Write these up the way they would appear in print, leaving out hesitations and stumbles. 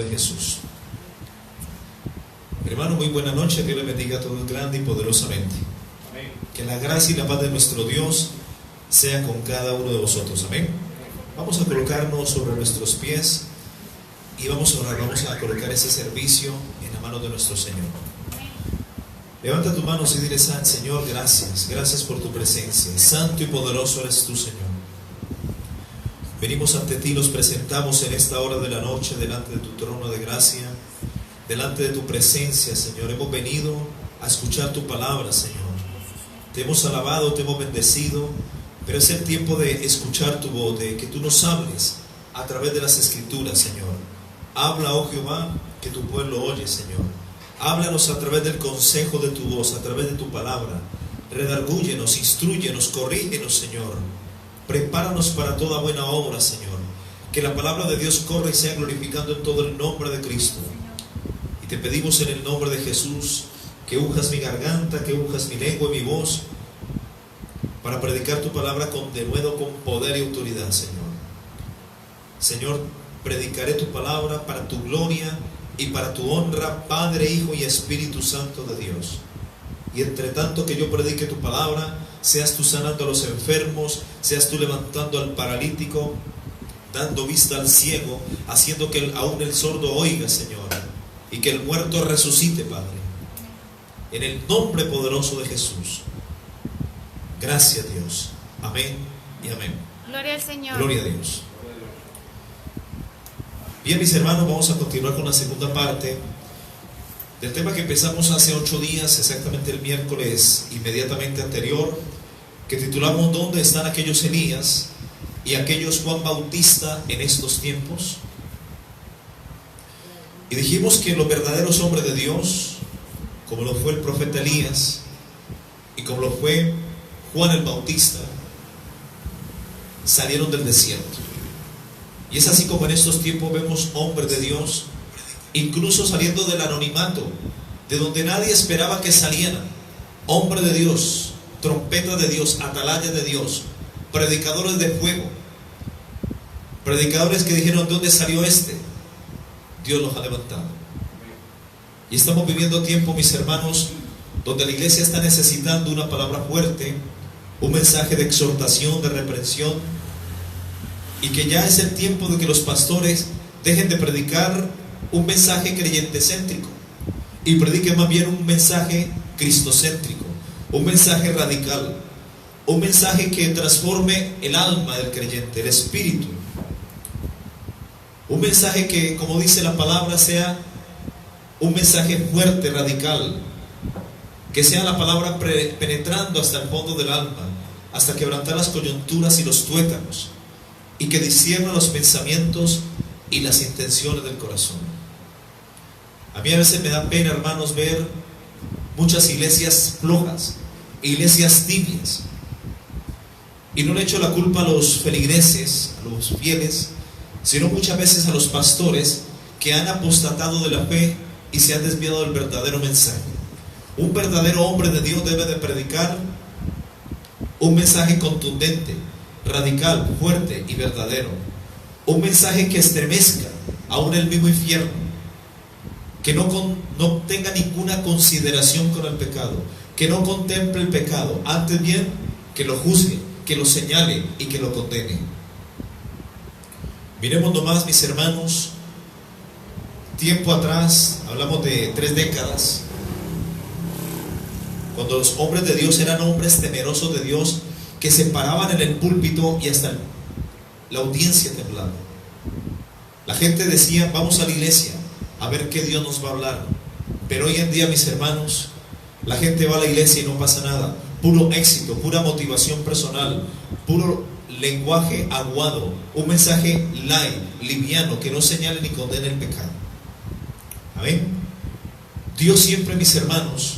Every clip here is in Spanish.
de Jesús. Hermano, muy buena noche. Dios le bendiga a todos grande y poderosamente. Amén. Que la gracia y la paz de nuestro Dios sea con cada uno de vosotros. Amén. Vamos a colocarnos sobre nuestros pies y vamos a orar. Vamos a colocar ese servicio en la mano de nuestro Señor. Levanta tus manos y dile: Señor, gracias. Gracias por tu presencia. Santo y poderoso eres tú, Señor. Venimos ante ti, nos presentamos en esta hora de la noche delante de tu trono de gracia, delante de tu presencia, Señor. Hemos venido a escuchar tu palabra, Señor. Te hemos alabado, te hemos bendecido, pero es el tiempo de escuchar tu voz, de que tú nos hables a través de las Escrituras, Señor. Habla, oh Jehová, que tu pueblo oye, Señor. Háblanos a través del consejo de tu voz, a través de tu palabra. Redargúyenos, instrúyenos, corrígenos, Señor. Prepáranos para toda buena obra, Señor. Que la palabra de Dios corra y sea glorificando en todo el nombre de Cristo. Y te pedimos en el nombre de Jesús que unjas mi garganta, que unjas mi lengua y mi voz para predicar tu palabra con denuedo, con poder y autoridad, Señor. Señor, predicaré tu palabra para tu gloria y para tu honra, Padre, Hijo y Espíritu Santo de Dios. Y entre tanto que yo predique tu palabra, seas tú sanando a los enfermos, seas tú levantando al paralítico, dando vista al ciego, haciendo que aún el sordo oiga, Señor, y que el muerto resucite, Padre. En el nombre poderoso de Jesús. Gracias, Dios. Amén y amén. Gloria al Señor. Gloria a Dios. Bien, mis hermanos, vamos a continuar con la segunda parte del tema que empezamos hace 8 días, exactamente el miércoles inmediatamente anterior, que titulamos ¿Dónde están aquellos Elías y aquellos Juan Bautista en estos tiempos? Y dijimos que los verdaderos hombres de Dios, como lo fue el profeta Elías y como lo fue Juan el Bautista, salieron del desierto. Y es así como en estos tiempos vemos hombres de Dios incluso saliendo del anonimato, de donde nadie esperaba que salieran. Hombre de Dios, trompeta de Dios, atalaya de Dios, predicadores de fuego, predicadores que dijeron: ¿dónde salió este? Dios los ha levantado. Y estamos viviendo tiempo, mis hermanos, donde la iglesia está necesitando una palabra fuerte, un mensaje de exhortación, de reprensión, y que ya es el tiempo de que los pastores dejen de predicar un mensaje creyentecéntrico y prediquen más bien un mensaje cristocéntrico, un mensaje radical, un mensaje que transforme el alma del creyente, el espíritu, un mensaje que, como dice la palabra, sea un mensaje fuerte, radical, que sea la palabra penetrando hasta el fondo del alma, hasta quebrantar las coyunturas y los tuétanos, y que discierna los pensamientos y las intenciones del corazón. A mí a veces me da pena, hermanos, ver muchas iglesias flojas, iglesias tibias, y no le echo la culpa a los feligreses, a los fieles, sino muchas veces a los pastores que han apostatado de la fe y se han desviado del verdadero mensaje. Un verdadero hombre de Dios debe de predicar un mensaje contundente, radical, fuerte y verdadero, un mensaje que estremezca aún el mismo infierno, que no tenga ninguna consideración con el pecado, que no contemple el pecado, antes bien que lo juzgue, que lo señale y que lo condene. Miremos nomás, mis hermanos, tiempo atrás, hablamos de 3 décadas, cuando los hombres de Dios eran hombres temerosos de Dios, que se paraban en el púlpito y hasta la audiencia temblaba. La gente decía: vamos a la iglesia a ver qué Dios nos va a hablar. Pero hoy en día, mis hermanos, la gente va a la iglesia y no pasa nada. Puro éxito, pura motivación personal, puro lenguaje aguado, un mensaje light, liviano, que no señale ni condene el pecado. Amén. Dios siempre, mis hermanos,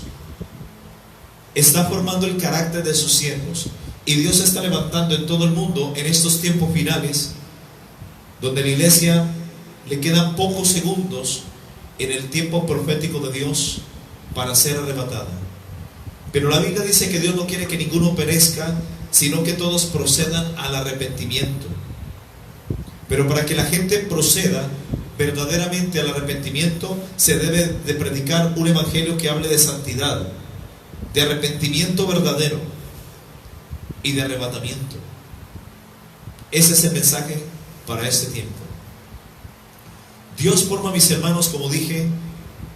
está formando el carácter de sus siervos, y Dios está levantando en todo el mundo en estos tiempos finales, donde la iglesia le quedan pocos segundos en el tiempo profético de Dios para ser arrebatada. Pero la Biblia dice que Dios no quiere que ninguno perezca, sino que todos procedan al arrepentimiento. Pero para que la gente proceda, verdaderamente al arrepentimiento, se debe de predicar un evangelio que hable de santidad, de arrepentimiento verdadero y de arrebatamiento. Ese es el mensaje para este tiempo. Dios forma, mis hermanos, como dije,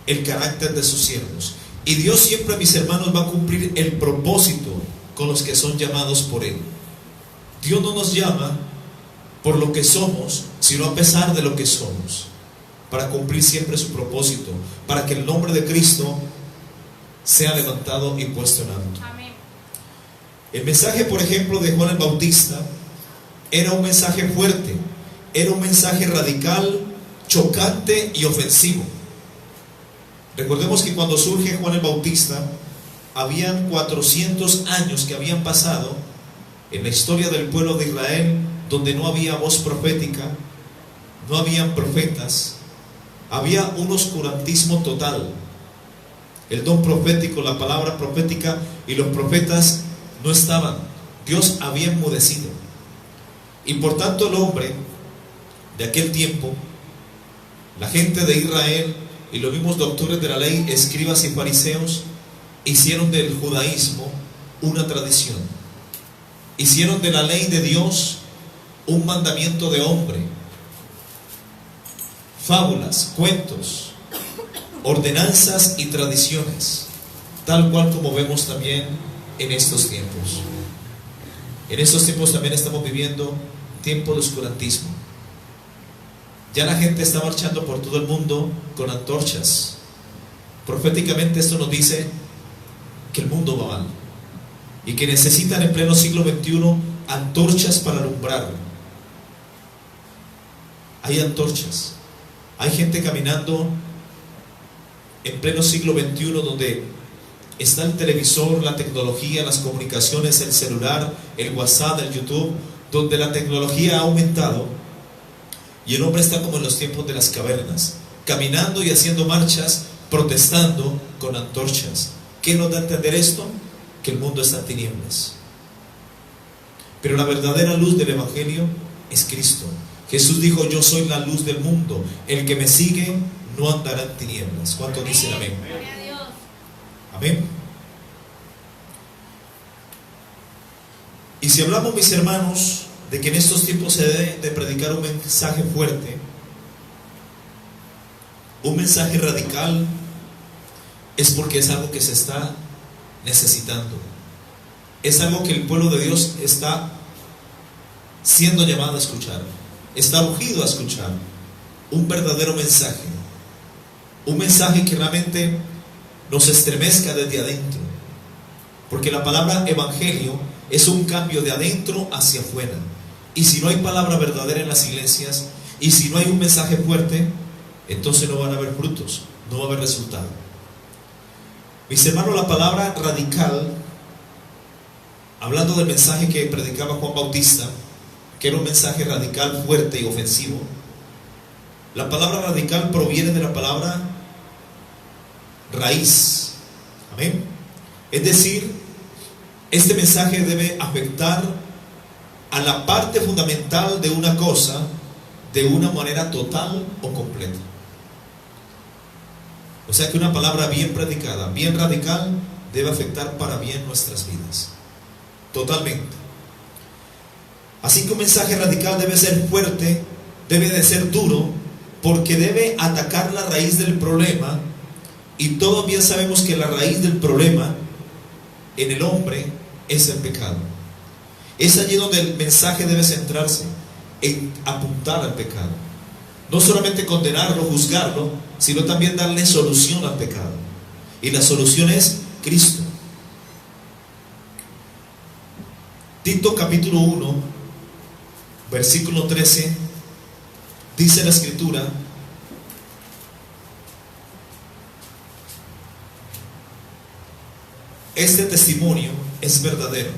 el carácter de sus siervos. Y Dios siempre, mis hermanos, va a cumplir el propósito con los que son llamados por Él. Dios no nos llama por lo que somos, sino a pesar de lo que somos, para cumplir siempre su propósito, para que el nombre de Cristo sea levantado y puesto en alto. Amén. El mensaje, por ejemplo, de Juan el Bautista era un mensaje fuerte, era un mensaje radical, chocante y ofensivo. Recordemos que cuando surge Juan el Bautista, habían 400 años que habían pasado en la historia del pueblo de Israel, donde no había voz profética, no habían profetas, había un oscurantismo total. El don profético, la palabra profética y los profetas no estaban. Dios había enmudecido. Y por tanto el hombre de aquel tiempo, la gente de Israel y los mismos doctores de la ley, escribas y fariseos, hicieron del judaísmo una tradición. Hicieron de la ley de Dios un mandamiento de hombre. Fábulas, cuentos, ordenanzas y tradiciones, tal cual como vemos también en estos tiempos. En estos tiempos también estamos viviendo tiempo de oscurantismo. Ya la gente está marchando por todo el mundo con antorchas. Proféticamente esto nos dice que el mundo va mal y que necesitan en pleno siglo XXI antorchas para alumbrar. Hay antorchas. Hay gente caminando en pleno siglo XXI, donde está el televisor, la tecnología, las comunicaciones, el celular, el WhatsApp, el YouTube, donde la tecnología ha aumentado y el hombre está como en los tiempos de las cavernas, caminando y haciendo marchas, protestando con antorchas. ¿Qué nos da a entender esto? Que el mundo está en tinieblas. Pero la verdadera luz del Evangelio es Cristo. Jesús dijo: yo soy la luz del mundo, el que me sigue no andará en tinieblas. ¿Cuántos dicen amén? Amén. Y si hablamos, mis hermanos, de que en estos tiempos se debe de predicar un mensaje fuerte, un mensaje radical, es porque es algo que se está necesitando. Es algo que el pueblo de Dios está siendo llamado a escuchar, está ungido a escuchar. Un verdadero mensaje, un mensaje que realmente nos estremezca desde adentro, porque la palabra evangelio es un cambio de adentro hacia afuera. Y si no hay palabra verdadera en las iglesias, y si no hay un mensaje fuerte, entonces no van a haber frutos, no va a haber resultado. Mis hermanos, la palabra radical, hablando del mensaje que predicaba Juan Bautista, que era un mensaje radical, fuerte y ofensivo, la palabra radical proviene de la palabra raíz. Amén. Es decir, este mensaje debe afectar a la parte fundamental de una cosa de una manera total o completa. O sea que una palabra bien predicada, bien radical, debe afectar para bien nuestras vidas, totalmente. Así que un mensaje radical debe ser fuerte, debe de ser duro, porque debe atacar la raíz del problema. Y todos bien sabemos que la raíz del problema en el hombre es el pecado. Es allí donde el mensaje debe centrarse, en apuntar al pecado. No solamente condenarlo, juzgarlo, sino también darle solución al pecado. Y la solución es Cristo. Tito capítulo 1, versículo 13, dice la Escritura: este testimonio es verdadero.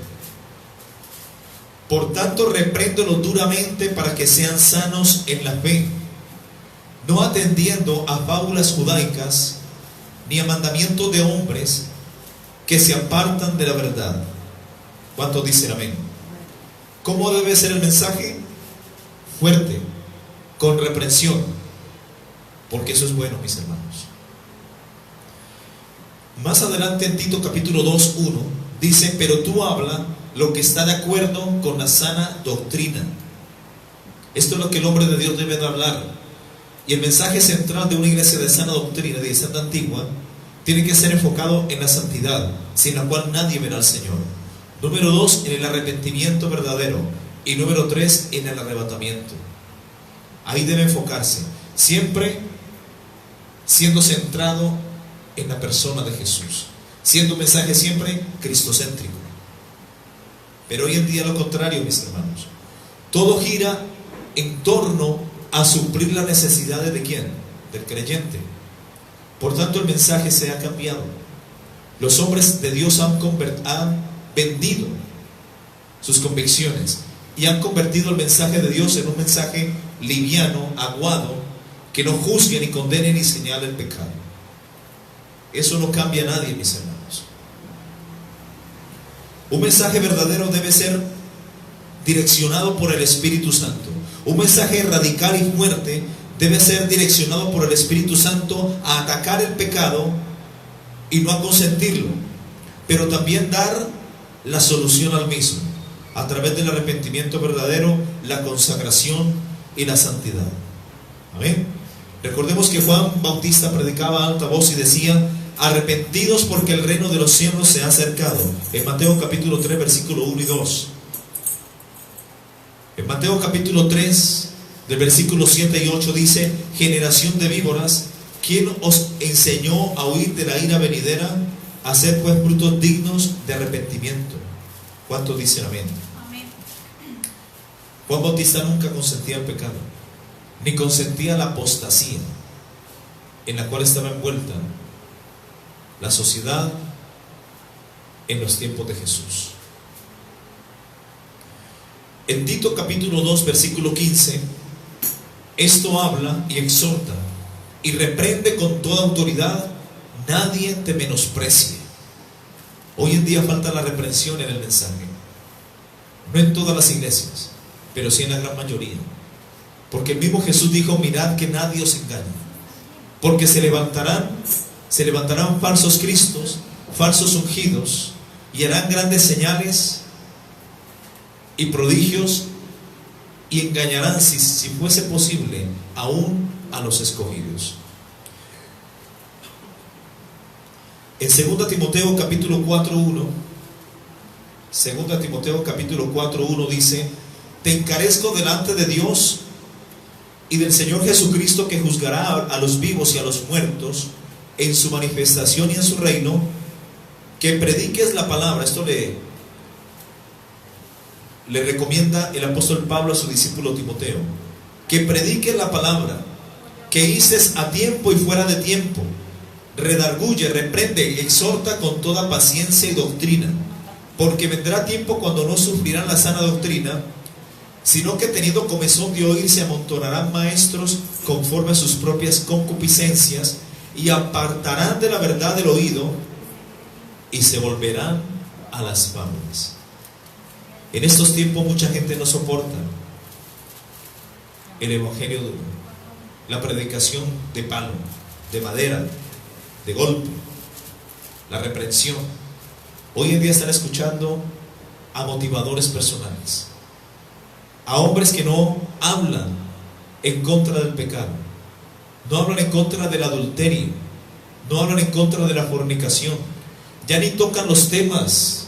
Por tanto, repréndolos duramente para que sean sanos en la fe, no atendiendo a fábulas judaicas ni a mandamientos de hombres que se apartan de la verdad. ¿Cuántos dicen amén? ¿Cómo debe ser el mensaje? Fuerte, con reprensión, porque eso es bueno, mis hermanos. Más adelante en Tito capítulo 2:1 dice: pero tú habla lo que está de acuerdo con la sana doctrina. Esto es lo que el hombre de Dios debe de hablar. Y el mensaje central de una iglesia de sana doctrina, de santa antigua, tiene que ser enfocado en la santidad, sin la cual nadie verá al Señor. Número 2, en el arrepentimiento verdadero. Y número 3, en el arrebatamiento. Ahí debe enfocarse, siempre siendo centrado en la persona de Jesús, siendo un mensaje siempre cristocéntrico. Pero hoy en día lo contrario, mis hermanos. Todo gira en torno a suplir las necesidades ¿de quién? Del creyente. Por tanto, el mensaje se ha cambiado. Los hombres de Dios han vendido sus convicciones y han convertido el mensaje de Dios en un mensaje liviano, aguado, que no juzgue ni condene ni señale el pecado. Eso no cambia a nadie, mis hermanos. Un mensaje verdadero debe ser direccionado por el Espíritu Santo. Un mensaje radical y fuerte debe ser direccionado por el Espíritu Santo a atacar el pecado y no a consentirlo, pero también dar la solución al mismo, a través del arrepentimiento verdadero, la consagración y la santidad. Amén. Recordemos que Juan Bautista predicaba a alta voz y decía: arrepentidos porque el reino de los cielos se ha acercado. En Mateo capítulo 3 versículo 1 y 2. En Mateo capítulo 3 del versículo 7 y 8 dice: generación de víboras, ¿quién os enseñó a huir de la ira venidera? Haced pues frutos dignos de arrepentimiento. ¿Cuántos dicen amén? Amén. Juan Bautista nunca consentía el pecado, ni consentía la apostasía en la cual estaba envuelta la sociedad en los tiempos de Jesús. En Tito capítulo 2 versículo 15, esto habla y exhorta y reprende con toda autoridad: nadie te menosprecie. Hoy en día falta la reprensión en el mensaje, no en todas las iglesias, pero sí en la gran mayoría, porque el mismo Jesús dijo: mirad que nadie os engañe, porque se levantarán falsos cristos, falsos ungidos, y harán grandes señales y prodigios, y engañarán, si fuese posible, aún a los escogidos. En 2 Timoteo capítulo 4:1, 2 Timoteo capítulo 4:1 dice: te encarezco delante de Dios y del Señor Jesucristo, que juzgará a los vivos y a los muertos en su manifestación y en su reino, que prediques la palabra. Esto le recomienda el apóstol Pablo a su discípulo Timoteo: que prediques la palabra, que hices a tiempo y fuera de tiempo, redarguye, reprende, exhorta con toda paciencia y doctrina, porque vendrá tiempo cuando no sufrirán la sana doctrina, sino que teniendo comezón de oír se amontonarán maestros conforme a sus propias concupiscencias, y apartarán de la verdad del oído y se volverán a las fábulas. En estos tiempos mucha gente no soporta el evangelio duro, la predicación de palo, de madera, de golpe, la reprensión. Hoy en día están escuchando a motivadores personales, a hombres que no hablan en contra del pecado, no hablan en contra del adulterio, no hablan en contra de la fornicación, ya ni tocan los temas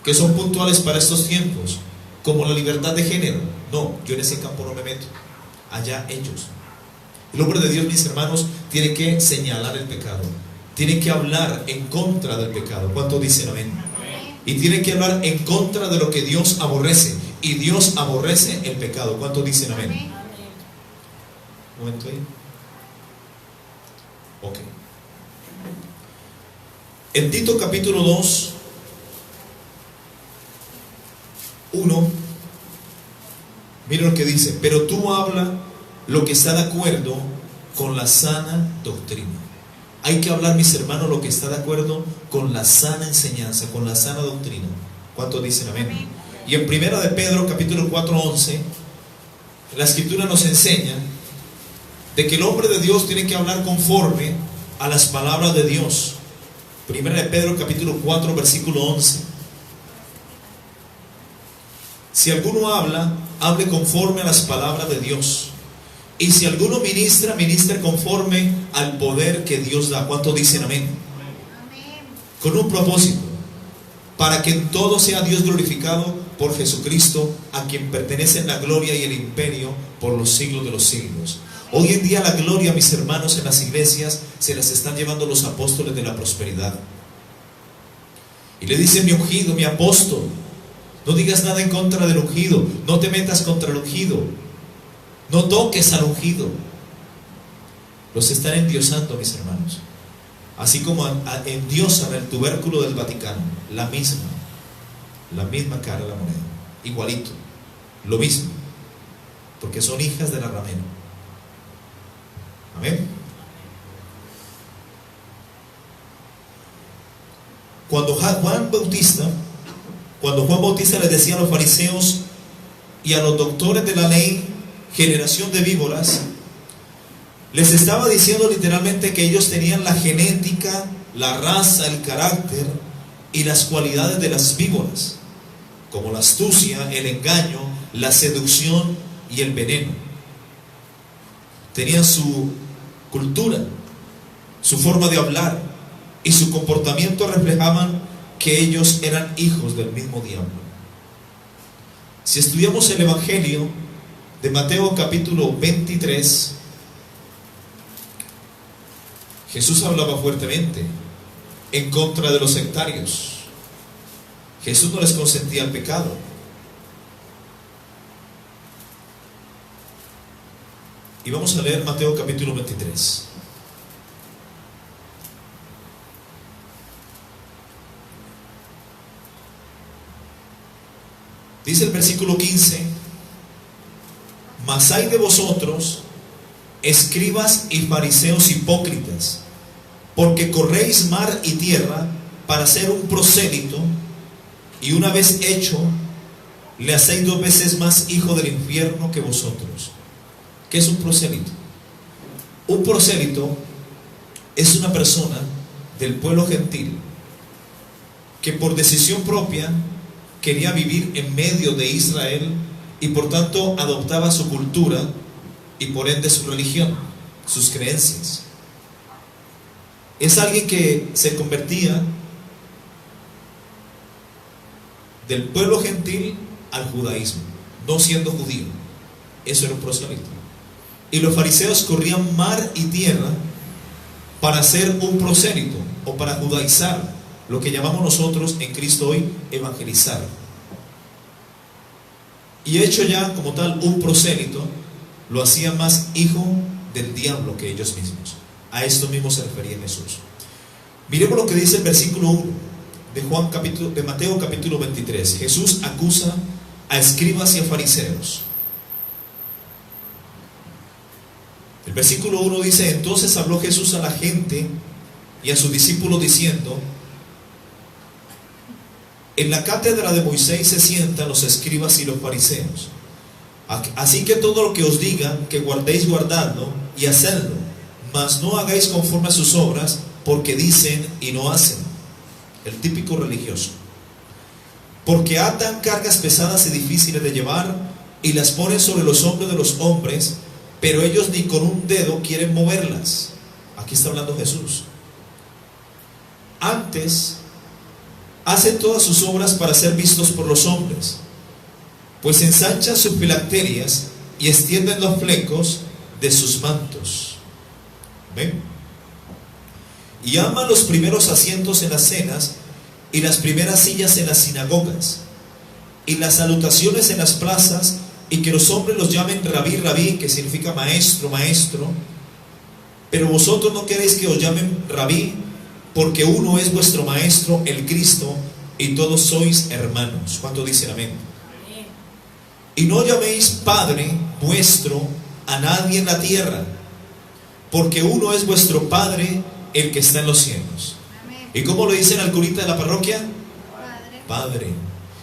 que son puntuales para estos tiempos, como la libertad de género. No, yo en ese campo no me meto, allá ellos. El hombre de Dios, mis hermanos, tiene que señalar el pecado, tiene que hablar en contra del pecado. ¿Cuántos dicen amén? Y tiene que hablar en contra de lo que Dios aborrece, y Dios aborrece el pecado. ¿Cuántos dicen amén? Un momento ahí. Ok. En Tito capítulo 2, 1, miren lo que dice: pero tú habla lo que está de acuerdo con la sana doctrina. Hay que hablar, mis hermanos, lo que está de acuerdo con la sana enseñanza, con la sana doctrina. ¿Cuántos dicen amén? Amén. Y en 1 de Pedro capítulo 4:11, la escritura nos enseña de que el hombre de Dios tiene que hablar conforme a las palabras de Dios. Primera de Pedro capítulo 4 versículo 11. Si alguno habla, hable conforme a las palabras de Dios. Y si alguno ministra, ministre conforme al poder que Dios da. ¿Cuántos dicen amén? Amén. Con un propósito, para que en todo sea Dios glorificado por Jesucristo, a quien pertenecen la gloria y el imperio por los siglos de los siglos. Hoy en día la gloria, mis hermanos, en las iglesias se las están llevando los apóstoles de la prosperidad. Y le dicen: mi ungido, mi apóstol. No digas nada en contra del ungido, no te metas contra el ungido, no toques al ungido. Los están endiosando, mis hermanos. Así como endiosan el tubérculo del Vaticano, la misma cara de la moneda, igualito, lo mismo, porque son hijas de la ramera. Amén. Cuando Juan Bautista les decía a los fariseos y a los doctores de la ley, generación de víboras, les estaba diciendo literalmente que ellos tenían la genética, la raza, el carácter y las cualidades de las víboras, como la astucia, el engaño, la seducción y el veneno. Tenían su cultura, su forma de hablar y su comportamiento reflejaban que ellos eran hijos del mismo diablo. Si estudiamos el Evangelio de Mateo capítulo 23, Jesús hablaba fuertemente en contra de los sectarios. Jesús no les consentía el pecado. Y vamos a leer Mateo capítulo 23. Dice el versículo 15: mas hay de vosotros, escribas y fariseos hipócritas, porque corréis mar y tierra para ser un prosélito, y una vez hecho, le hacéis 2 veces más hijo del infierno que vosotros. ¿Qué es un prosélito? Un prosélito es una persona del pueblo gentil que por decisión propia quería vivir en medio de Israel y por tanto adoptaba su cultura y por ende su religión, sus creencias. Es alguien que se convertía del pueblo gentil al judaísmo, no siendo judío. Eso era un prosélito. Y los fariseos corrían mar y tierra para ser un prosélito o para judaizar, lo que llamamos nosotros en Cristo hoy evangelizar. Y hecho ya como tal un prosélito, lo hacía más hijo del diablo que ellos mismos. A esto mismo se refería Jesús. Miremos lo que dice el versículo 1 de Mateo capítulo 23. Jesús acusa a escribas y a fariseos. El versículo 1 dice: entonces habló Jesús a la gente y a sus discípulos diciendo: en la cátedra de Moisés se sientan los escribas y los fariseos. Así que todo lo que os digan, que guardéis, guardadlo y hacedlo, mas no hagáis conforme a sus obras, porque dicen y no hacen. El típico religioso. Porque atan cargas pesadas y difíciles de llevar y las ponen sobre los hombros de los hombres, pero ellos ni con un dedo quieren moverlas. Aquí está hablando Jesús. Antes hacen todas sus obras para ser vistos por los hombres, pues ensanchan sus filacterias y extienden los flecos de sus mantos. ¿Ven? Y aman los primeros asientos en las cenas y las primeras sillas en las sinagogas y las salutaciones en las plazas, y que los hombres los llamen rabí, rabí, que significa maestro, maestro. Pero vosotros no queréis que os llamen rabí, porque uno es vuestro maestro, el Cristo, y todos sois hermanos. ¿Cuánto dicen amén? Amén. Y no llaméis Padre vuestro a nadie en la tierra, porque uno es vuestro Padre, el que está en los cielos. Amén. ¿Y cómo lo dicen al curita de la parroquia? Padre.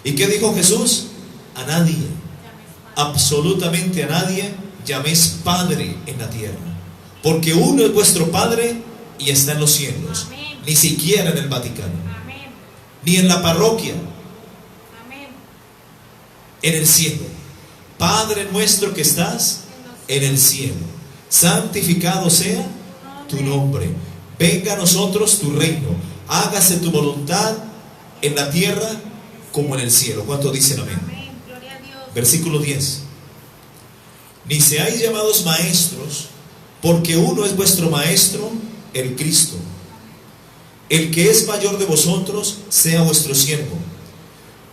¿Y qué dijo Jesús? A nadie, absolutamente a nadie llaméis Padre en la tierra. porque uno es vuestro Padre y está en los cielos. Amén. Ni siquiera en el Vaticano, Amén. ni en la parroquia, Amén. en el cielo. Padre nuestro que estás en el cielo, santificado sea tu nombre. Venga a nosotros tu reino. Hágase tu voluntad en la tierra como en el cielo. ¿Cuántos dicen amén? Amén. Gloria a Dios. Versículo 10. Ni seáis llamados maestros, porque uno es vuestro maestro, el Cristo. El que es mayor de vosotros sea vuestro siervo.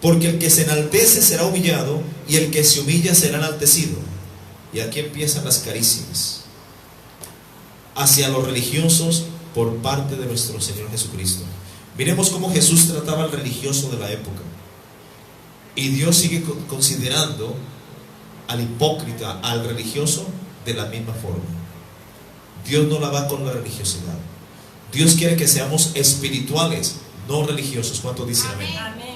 Porque el que se enaltece será humillado, y el que se humilla será enaltecido. Y aquí empiezan las caricias hacia los religiosos por parte de nuestro Señor Jesucristo. Miremos cómo Jesús trataba al religioso de la época. Y Dios sigue considerando al hipócrita, al religioso, de la misma forma. Dios no la va con la religiosidad. Dios quiere que seamos espirituales, no religiosos. ¿Cuántos dicen amén? Amén.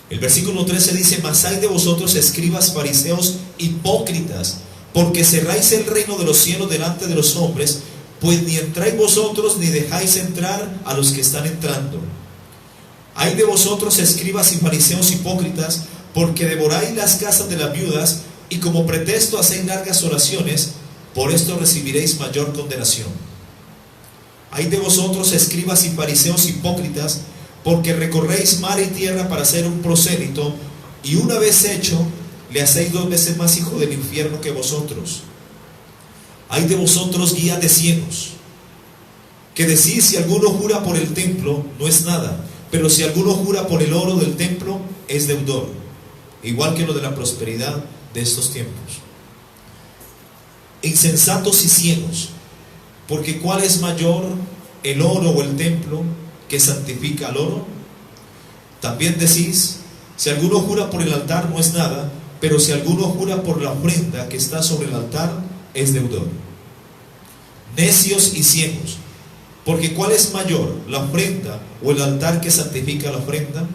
El versículo 13 dice: mas hay de vosotros, escribas, fariseos, hipócritas, porque cerráis el reino de los cielos delante de los hombres, pues ni entráis vosotros ni dejáis entrar a los que están entrando. Hay de vosotros, escribas y fariseos hipócritas, porque devoráis las casas de las viudas, y como pretexto hacéis largas oraciones, por esto recibiréis mayor condenación. Hay de vosotros, escribas y fariseos hipócritas, porque recorréis mar y tierra para hacer un prosélito, y una vez hecho, le hacéis 2 veces más hijo del infierno que vosotros. Hay de vosotros, guías de ciegos, que decís: si alguno jura por el templo, no es nada, pero si alguno jura por el oro del templo, es deudor, igual que lo de la prosperidad de estos tiempos. Insensatos y ciegos, porque ¿cuál es mayor, el oro o el templo que santifica al oro? También decís: si alguno jura por el altar, no es nada, pero si alguno jura por la ofrenda que está sobre el altar, es deudor. Necios y ciegos, porque ¿cuál es mayor, la ofrenda o el altar que santifica la ofrenda?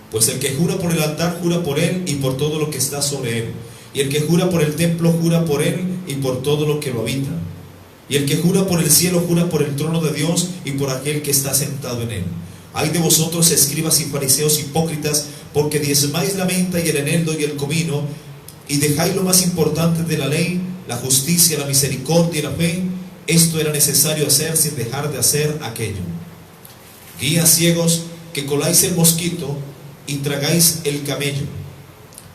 Pues el que jura por el altar, jura por él y por todo lo que está sobre él. Y el que jura por el templo, jura por él y por todo lo que lo habita. Y el que jura por el cielo, jura por el trono de Dios y por aquel que está sentado en él. Hay de vosotros, escribas y fariseos hipócritas, porque diezmáis la menta y el eneldo y el comino, y dejáis lo más importante de la ley, la justicia, la misericordia y la fe. Esto era necesario hacer sin dejar de hacer aquello. Guías ciegos, que coláis el mosquito y tragáis el camello.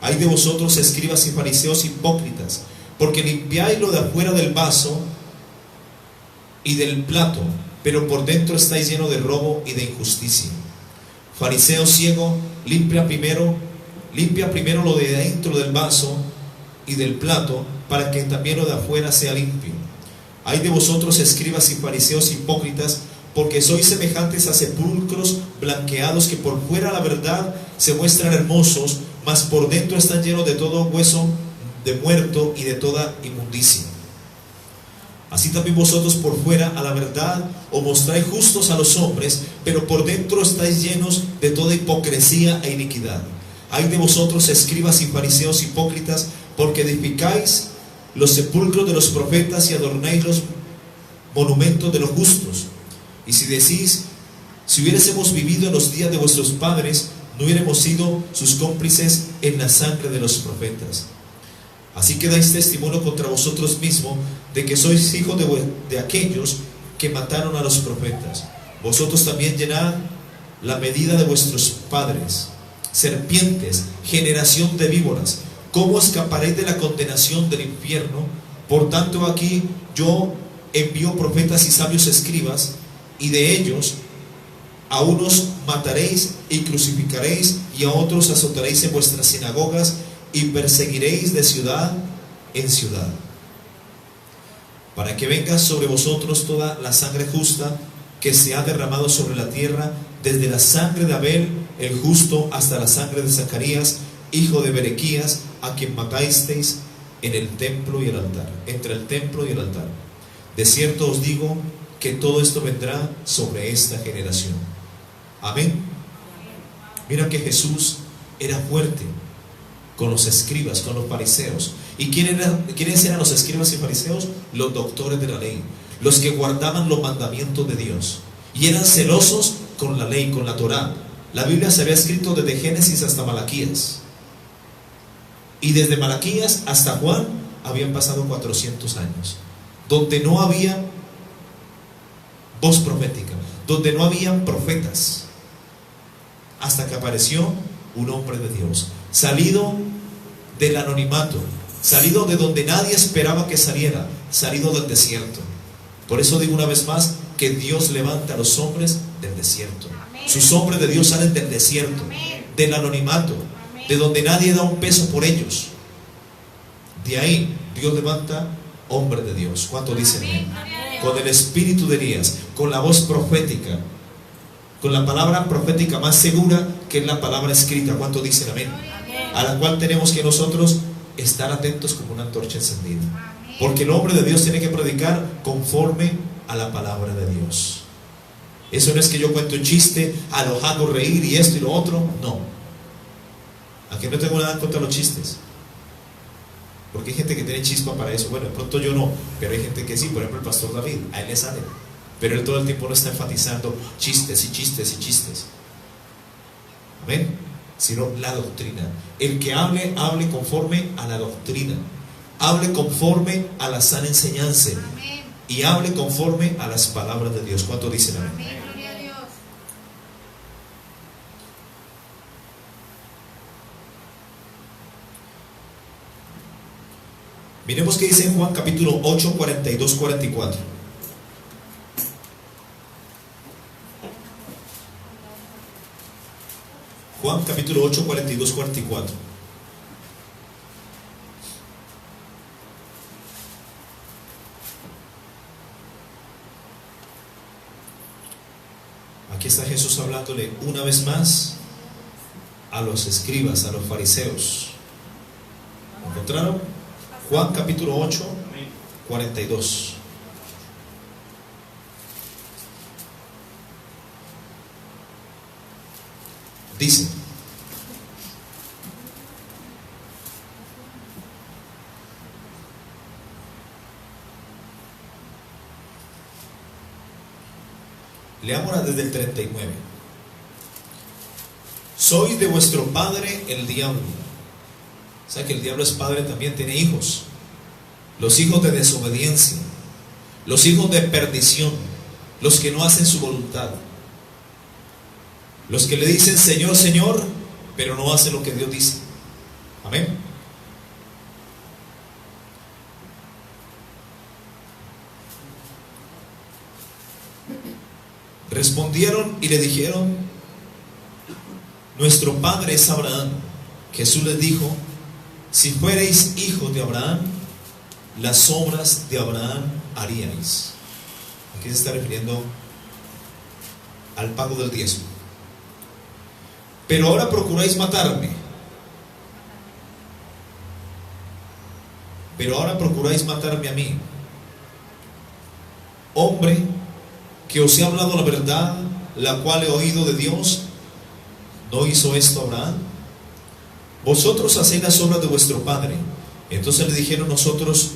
Hay de vosotros, escribas y fariseos hipócritas, porque limpiáis lo de afuera del vaso y del plato, pero por dentro estáis lleno de robo y de injusticia. Fariseo ciego, limpia primero lo de dentro del vaso y del plato, para que también lo de afuera sea limpio. Hay de vosotros, escribas y fariseos hipócritas, porque sois semejantes a sepulcros blanqueados, que por fuera, la verdad, se muestran hermosos, mas por dentro están llenos de todo hueso de muerto y de toda inmundicia. Así también vosotros por fuera, a la verdad, os mostráis justos a los hombres, pero por dentro estáis llenos de toda hipocresía e iniquidad. Hay de vosotros, escribas y fariseos hipócritas, porque edificáis los sepulcros de los profetas y adornáis los monumentos de los justos. Y si decís: si hubiésemos vivido en los días de vuestros padres, no hubiéramos sido sus cómplices en la sangre de los profetas. Así que dais testimonio contra vosotros mismos de que sois hijos de aquellos que mataron a los profetas. Vosotros también llenad la medida de vuestros padres. Serpientes, generación de víboras, ¿cómo escaparéis de la condenación del infierno? Por tanto, aquí yo envío profetas y sabios escribas, y de ellos a unos mataréis y crucificaréis, y a otros azotaréis en vuestras sinagogas, y perseguiréis de ciudad en ciudad, para que venga sobre vosotros toda la sangre justa que se ha derramado sobre la tierra, desde la sangre de Abel el justo hasta la sangre de Zacarías, hijo de Berequías, a quien matasteis en el templo y el altar, entre el templo y el altar. De cierto os digo que todo esto vendrá sobre esta generación. Amén. Mira que Jesús era fuerte con los escribas, con los fariseos, ¿Y quiénes eran los escribas y fariseos? Los doctores de la ley, los que guardaban los mandamientos de Dios y eran celosos con la ley, con la Torá. La Biblia se había escrito desde Génesis hasta Malaquías, y desde Malaquías hasta Juan habían pasado 400 años, donde no había voz profética, donde no habían profetas, hasta que apareció un hombre de Dios, salido del anonimato, salido de donde nadie esperaba que saliera, salido del desierto. Por eso digo una vez más que Dios levanta a los hombres del desierto. Amén. Sus hombres de Dios salen del desierto, Amén. del anonimato, Amén. de donde nadie da un peso por ellos. De ahí Dios levanta hombres de Dios. ¿Cuánto dicen amén? Amén. Con el espíritu de Elías, con la voz profética, con la palabra profética más segura, que es la palabra escrita. ¿Cuánto dicen amén? Amén. A la cual tenemos que nosotros estar atentos como una antorcha encendida, Amén. porque el hombre de Dios tiene que predicar conforme a la palabra de Dios. Eso no es que yo cuento un chiste, a lo hago reír y esto y lo otro. No. Aquí no tengo nada en contra de los chistes, porque hay gente que tiene chispa para eso. Bueno, de pronto yo no, pero hay gente que sí. Por ejemplo, el pastor David, a él le sale, pero él todo el tiempo no está enfatizando chistes y chistes y chistes. Amén. Sino la doctrina. El que hable, hable conforme a la doctrina, hable conforme a la sana enseñanza Amén. y hable conforme a las palabras de Dios. ¿Cuánto dicen amén? Amén. Gloria a Dios. Miremos qué dice en Juan capítulo 8, 42, 44. Juan capítulo 8, 42, 44. Aquí está Jesús hablándole una vez más a los escribas, a los fariseos. ¿Lo encontraron? Juan capítulo 8, 42. Dice: leámosla desde el 39. Sois de vuestro padre el diablo. O sea que el diablo es padre, también tiene hijos. Los hijos de desobediencia, los hijos de perdición, los que no hacen su voluntad, los que le dicen Señor, Señor, pero no hacen lo que Dios dice. Amén. Respondieron y le dijeron: nuestro padre es Abraham. Jesús les dijo: si fuereis hijos de Abraham, las obras de Abraham haríais. Aquí se está refiriendo al pago del diezmo. Pero ahora procuráis matarme. Pero ahora procuráis matarme a mí, hombre que os he hablado la verdad, la cual he oído de Dios. ¿No hizo esto Abraham? Vosotros hacéis las obras de vuestro padre. Entonces le dijeron: nosotros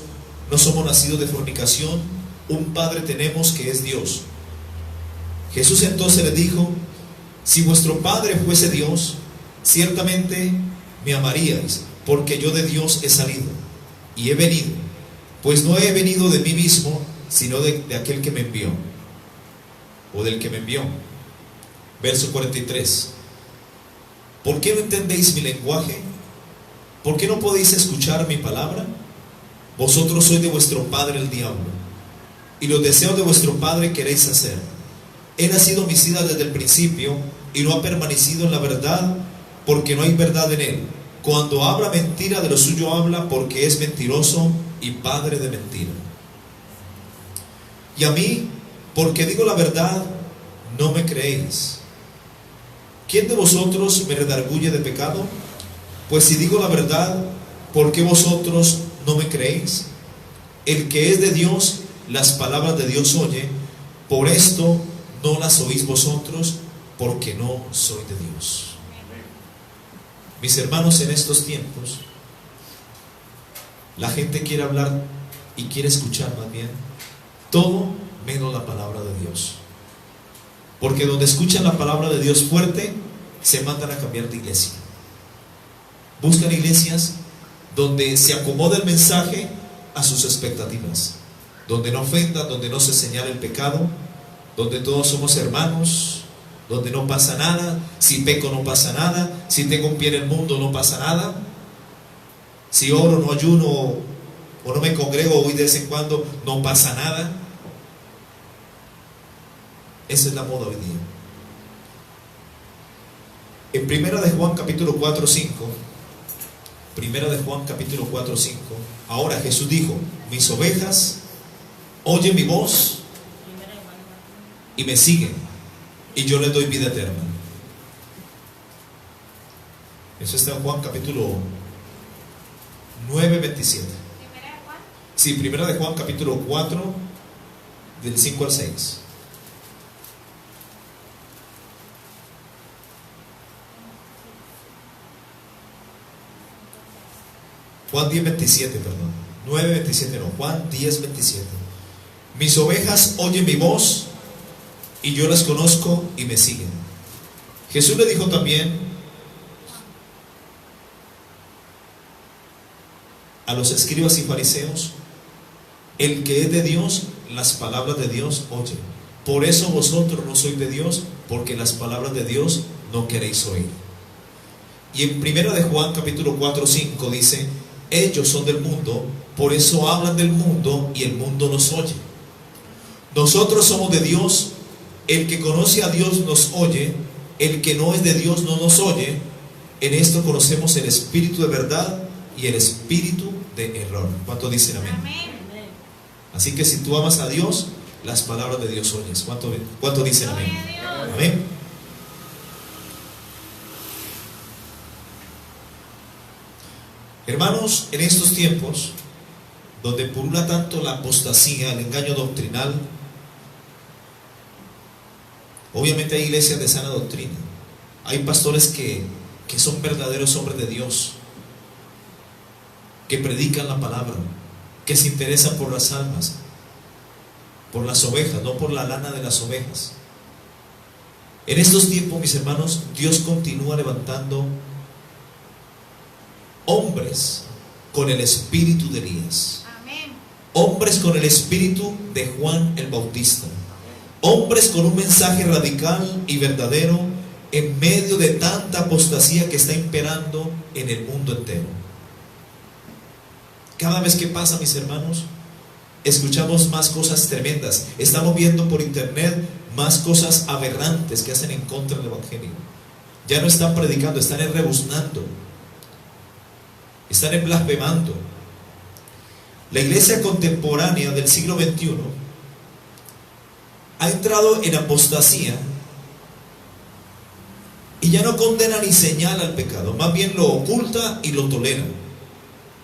no somos nacidos de fornicación, un padre tenemos que es Dios. Jesús entonces le dijo: si vuestro padre fuese Dios, ciertamente me amaríais, porque yo de Dios he salido y he venido, pues no he venido de mí mismo, sino de aquel que me envió, o del que me envió. Verso 43. ¿Por qué no entendéis mi lenguaje? ¿Por qué no podéis escuchar mi palabra? Vosotros sois de vuestro padre el diablo, y los deseos de vuestro padre queréis hacer. Él ha sido homicida desde el principio y no ha permanecido en la verdad, porque no hay verdad en él. Cuando habla mentira, de lo suyo habla, porque es mentiroso y padre de mentira. Y a mí, porque digo la verdad, no me creéis. ¿Quién de vosotros me redarguye de pecado? Pues si digo la verdad, ¿por qué vosotros no me creéis? El que es de Dios, las palabras de Dios oye. Por esto no las oís vosotros, porque no soy de Dios. Mis hermanos, en estos tiempos La gente quiere hablar y quiere escuchar más bien todo menos la palabra de Dios. Porque donde escuchan la palabra de Dios fuerte, se mandan a cambiar de iglesia. Buscan iglesias donde se acomoda el mensaje a sus expectativas, donde no ofenda, donde no se señala el pecado, donde todos somos hermanos, donde no pasa nada. Si peco no pasa nada, si tengo un pie en el mundo no pasa nada, si oro, no ayuno o no me congrego hoy de vez en cuando, no pasa nada. Esa es la moda hoy día. En Primera de Juan capítulo 4, 5, Primera de Juan capítulo 4, 5, ahora Jesús dijo: mis ovejas oyen mi voz y me siguen, y yo les doy vida eterna. Eso está en Juan capítulo 9, 27. ¿Primera de Juan? Sí, Primera de Juan capítulo 4, del 5 al 6. Juan 10, 27, perdón. 9, 27 no, Juan 10, 27. Mis ovejas oyen mi voz y yo las conozco y me siguen. Jesús le dijo también a los escribas y fariseos: el que es de Dios, las palabras de Dios oye. Por eso vosotros no sois de Dios, porque las palabras de Dios no queréis oír. Y en Primera de Juan capítulo 4, 5 dice: ellos son del mundo, por eso hablan del mundo y el mundo los oye. Nosotros somos de Dios, el que conoce a Dios nos oye, el que no es de Dios no nos oye. En esto conocemos el espíritu de verdad y el espíritu de error. ¿Cuánto dicen amén? Amén. Así que si tú amas a Dios, las palabras de Dios oyes. ¿Cuánto dicen amén? Gloria a Dios. Amén. Hermanos, en estos tiempos donde pulula tanto la apostasía, el engaño doctrinal, obviamente hay iglesias de sana doctrina, hay pastores que son verdaderos hombres de Dios, que predican la palabra, que se interesan por las almas, por las ovejas, no por la lana de las ovejas. En estos tiempos, mis hermanos, Dios continúa levantando hombres con el espíritu de Elías, Amén. hombres con el espíritu de Juan el Bautista, hombres con un mensaje radical y verdadero en medio de tanta apostasía que está imperando en el mundo entero. Cada vez que pasa, mis hermanos, escuchamos más cosas tremendas. Estamos viendo por internet más cosas aberrantes que hacen en contra del evangelio. Ya no están predicando, están rebuznando, están blasfemando. La iglesia contemporánea del siglo XXI ha entrado en apostasía y ya no condena ni señala el pecado, más bien lo oculta y lo tolera.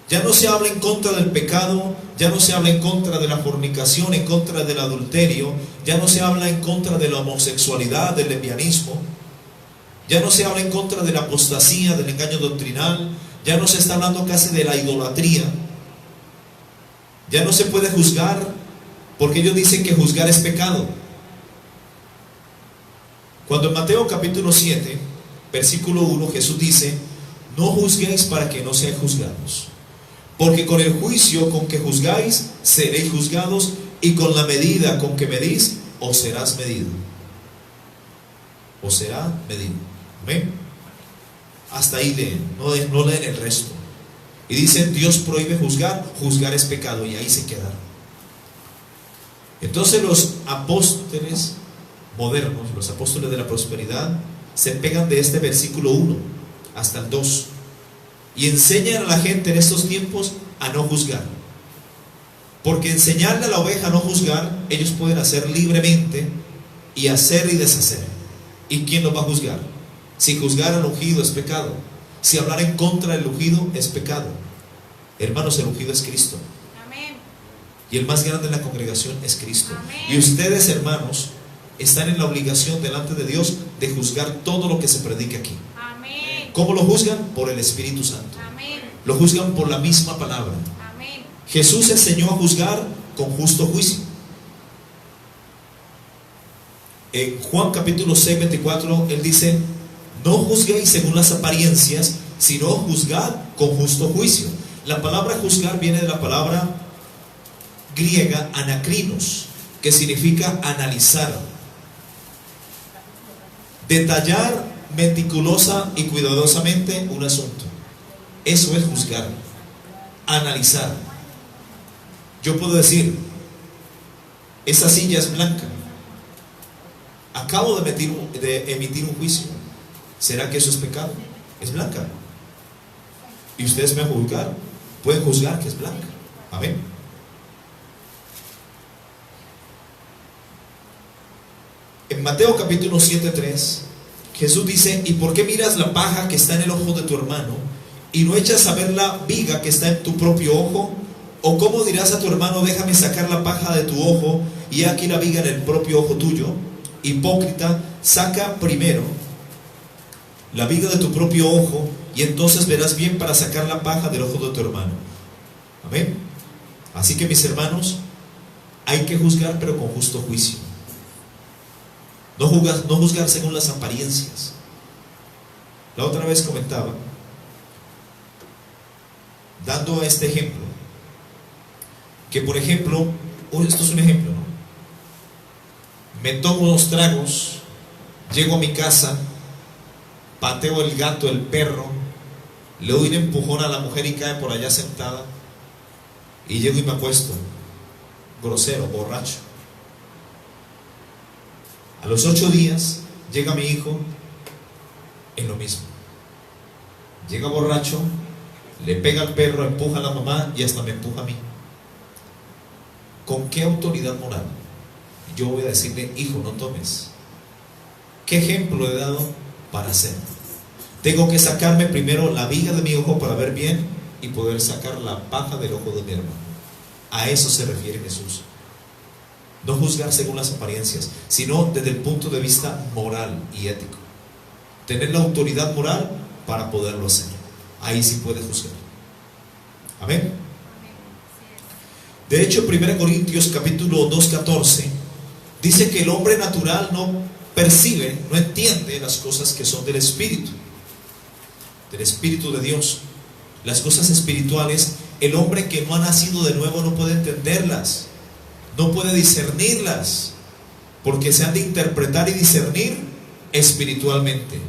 Ya no se habla en contra del pecado, ya no se habla en contra de la fornicación, en contra del adulterio, ya no se habla en contra de la homosexualidad, del lesbianismo, ya no se habla en contra de la apostasía, del engaño doctrinal, ya no se está hablando casi de la idolatría. Ya no se puede juzgar, porque ellos dicen que juzgar es pecado. Cuando en Mateo capítulo 7, versículo 1, Jesús dice: no juzguéis para que no seáis juzgados, porque con el juicio con que juzgáis seréis juzgados, y con la medida con que medís os serás medido. Os será medido. Amén. Hasta ahí leen, no leen el resto. Y dicen: Dios prohíbe juzgar, juzgar es pecado, y ahí se quedaron. Entonces los apóstoles modernos, los apóstoles de la prosperidad, se pegan de este versículo 1 hasta el 2 y enseñan a la gente en estos tiempos a no juzgar, porque enseñarle a la oveja a no juzgar, ellos pueden hacer libremente y hacer y deshacer. ¿Y quién los va a juzgar? Si juzgar al ungido es pecado, si hablar en contra del ungido es pecado. Hermanos, el ungido es Cristo. Amén. Y el más grande de la congregación es Cristo. Amén. Y ustedes, hermanos, están en la obligación delante de Dios de juzgar todo lo que se predique aquí. Amén. ¿Cómo lo juzgan? Por el Espíritu Santo. Amén. Lo juzgan por la misma palabra. Amén. Jesús enseñó a juzgar con justo juicio. En Juan capítulo 6, 24, Él dice: no juzguéis según las apariencias, sino juzgad con justo juicio. La palabra juzgar viene de la palabra griega anakrinos, que significa analizar, detallar meticulosa y cuidadosamente un asunto. Eso es juzgar, analizar. Yo puedo decir: esa silla es blanca. Acabo de emitir un juicio. ¿Será que eso es pecado? Es blanca. Y ustedes me pueden juzgar que es blanca. Amén. En Mateo capítulo 7:3, Jesús dice: ¿y por qué miras la paja que está en el ojo de tu hermano y no echas a ver la viga que está en tu propio ojo? ¿O cómo dirás a tu hermano: déjame sacar la paja de tu ojo, y aquí la viga en el propio ojo tuyo? Hipócrita, saca primero la viga de tu propio ojo, y entonces verás bien para sacar la paja del ojo de tu hermano. Amén. Así que, mis hermanos, hay que juzgar, pero con justo juicio. No juzgar según las apariencias. La otra vez comentaba, dando este ejemplo, que por ejemplo, esto es un ejemplo, ¿no? Me tomo unos tragos, llego a mi casa, pateo el gato, el perro, le doy un empujón a la mujer y cae por allá sentada, y llego y me acuesto, grosero, borracho. A los 8 días llega mi hijo en lo mismo. Llega borracho, le pega al perro, empuja a la mamá y hasta me empuja a mí. ¿Con qué autoridad moral yo voy a decirle: hijo, no tomes? ¿Qué ejemplo he dado para hacer? Tengo que sacarme primero la viga de mi ojo para ver bien y poder sacar la paja del ojo de mi hermano. A eso se refiere Jesús. No juzgar según las apariencias, sino desde el punto de vista moral y ético. Tener la autoridad moral para poderlo hacer. Ahí sí puede juzgar. Amén. De hecho, 1 Corintios capítulo 2:14 dice que el hombre natural no percibe, no entiende las cosas que son del Espíritu de Dios. Las cosas espirituales, el hombre que no ha nacido de nuevo no puede entenderlas, no puede discernirlas, porque se han de interpretar y discernir espiritualmente.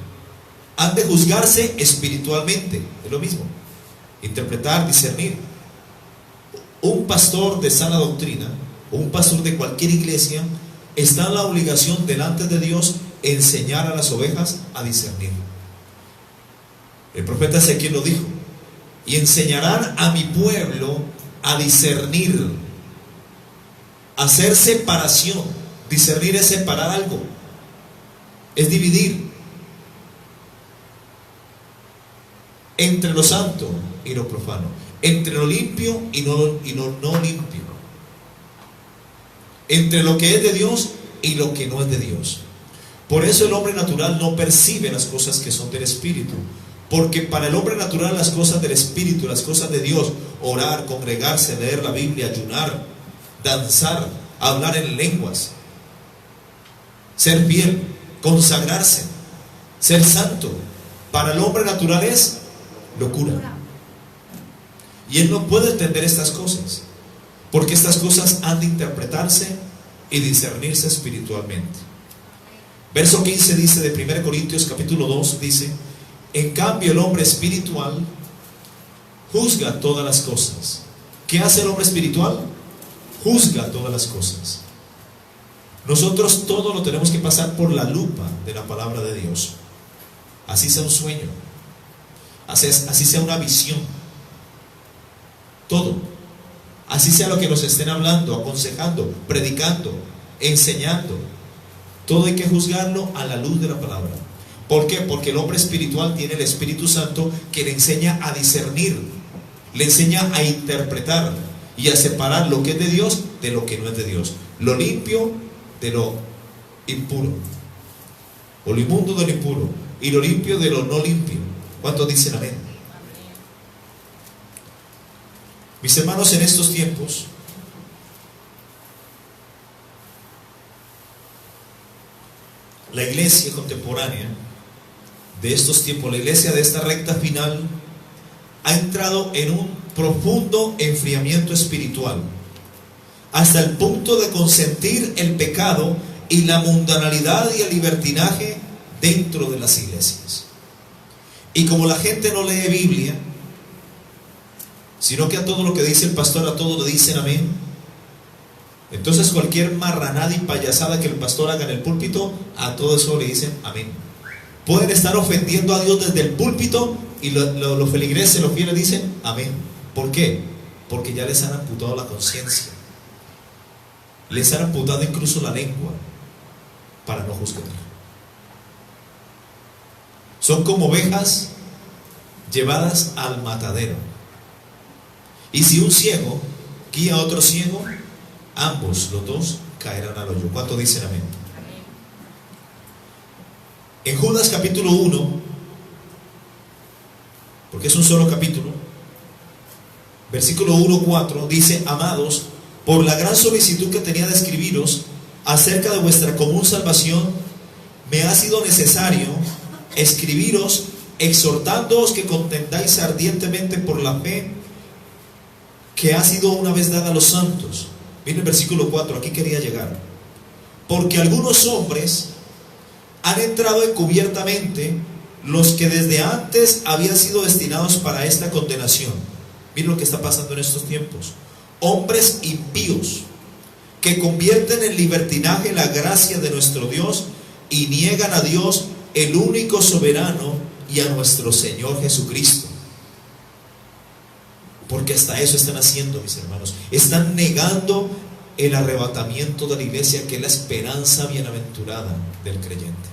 Han de juzgarse espiritualmente, es lo mismo. Interpretar, discernir. Un pastor de sana doctrina, o un pastor de cualquier iglesia, está en la obligación delante de Dios enseñar a las ovejas a discernir. El profeta Ezequiel lo dijo: y enseñarán a mi pueblo a discernir, a hacer separación. Discernir es separar algo, es dividir entre lo santo y lo profano, entre lo limpio y no limpio, entre lo que es de Dios y lo que no es de Dios. Por eso el hombre natural no percibe las cosas que son del Espíritu, porque para el hombre natural las cosas del Espíritu, las cosas de Dios, orar, congregarse, leer la Biblia, ayunar, danzar, hablar en lenguas, ser fiel, consagrarse, ser santo, para el hombre natural es locura. Y él no puede entender estas cosas, porque estas cosas han de interpretarse y discernirse espiritualmente. Verso 15 dice de 1 Corintios capítulo 2, dice: en cambio el hombre espiritual juzga todas las cosas. ¿Qué hace el hombre espiritual? Juzga todas las cosas. Nosotros todo lo tenemos que pasar por la lupa de la palabra de Dios. Así sea un sueño, así sea una visión, todo, así sea lo que nos estén hablando, aconsejando, predicando, enseñando, todo hay que juzgarlo a la luz de la palabra. ¿Por qué? Porque el hombre espiritual tiene el Espíritu Santo que le enseña a discernir, le enseña a interpretar y a separar lo que es de Dios de lo que no es de Dios, lo limpio de lo impuro, o lo inmundo de lo impuro, y lo limpio de lo no limpio. ¿Cuántos dicen amén? Mis hermanos, en estos tiempos, la iglesia contemporánea de estos tiempos, la iglesia de esta recta final, ha entrado en un profundo enfriamiento espiritual, hasta el punto de consentir el pecado y la mundanalidad y el libertinaje dentro de las iglesias. Y como la gente no lee Biblia, sino que a todo lo que dice el pastor, a todo le dicen amén, entonces cualquier marranada y payasada que el pastor haga en el púlpito, a todo eso le dicen amén. Pueden estar ofendiendo a Dios desde el púlpito y los feligreses, los fieles dicen amén. ¿Por qué? Porque ya les han amputado la conciencia, les han amputado incluso la lengua para no juzgar. Son como ovejas llevadas al matadero. Y si un ciego guía a otro ciego, ambos, los dos, caerán al hoyo. ¿Cuánto dicen amén? En Judas capítulo 1, porque es un solo capítulo, versículo 1-4, dice: amados, por la gran solicitud que tenía de escribiros acerca de vuestra común salvación, me ha sido necesario escribiros, exhortándoos que contendáis ardientemente por la fe que ha sido una vez dada a los santos. Miren el versículo 4, aquí quería llegar. Porque algunos hombres han entrado encubiertamente, los que desde antes habían sido destinados para esta condenación. Miren lo que está pasando en estos tiempos. Hombres impíos que convierten en libertinaje la gracia de nuestro Dios y niegan a Dios, el único soberano, y a nuestro Señor Jesucristo. Porque hasta eso están haciendo, mis hermanos. Están negando el arrebatamiento de la iglesia, que es la esperanza bienaventurada del creyente.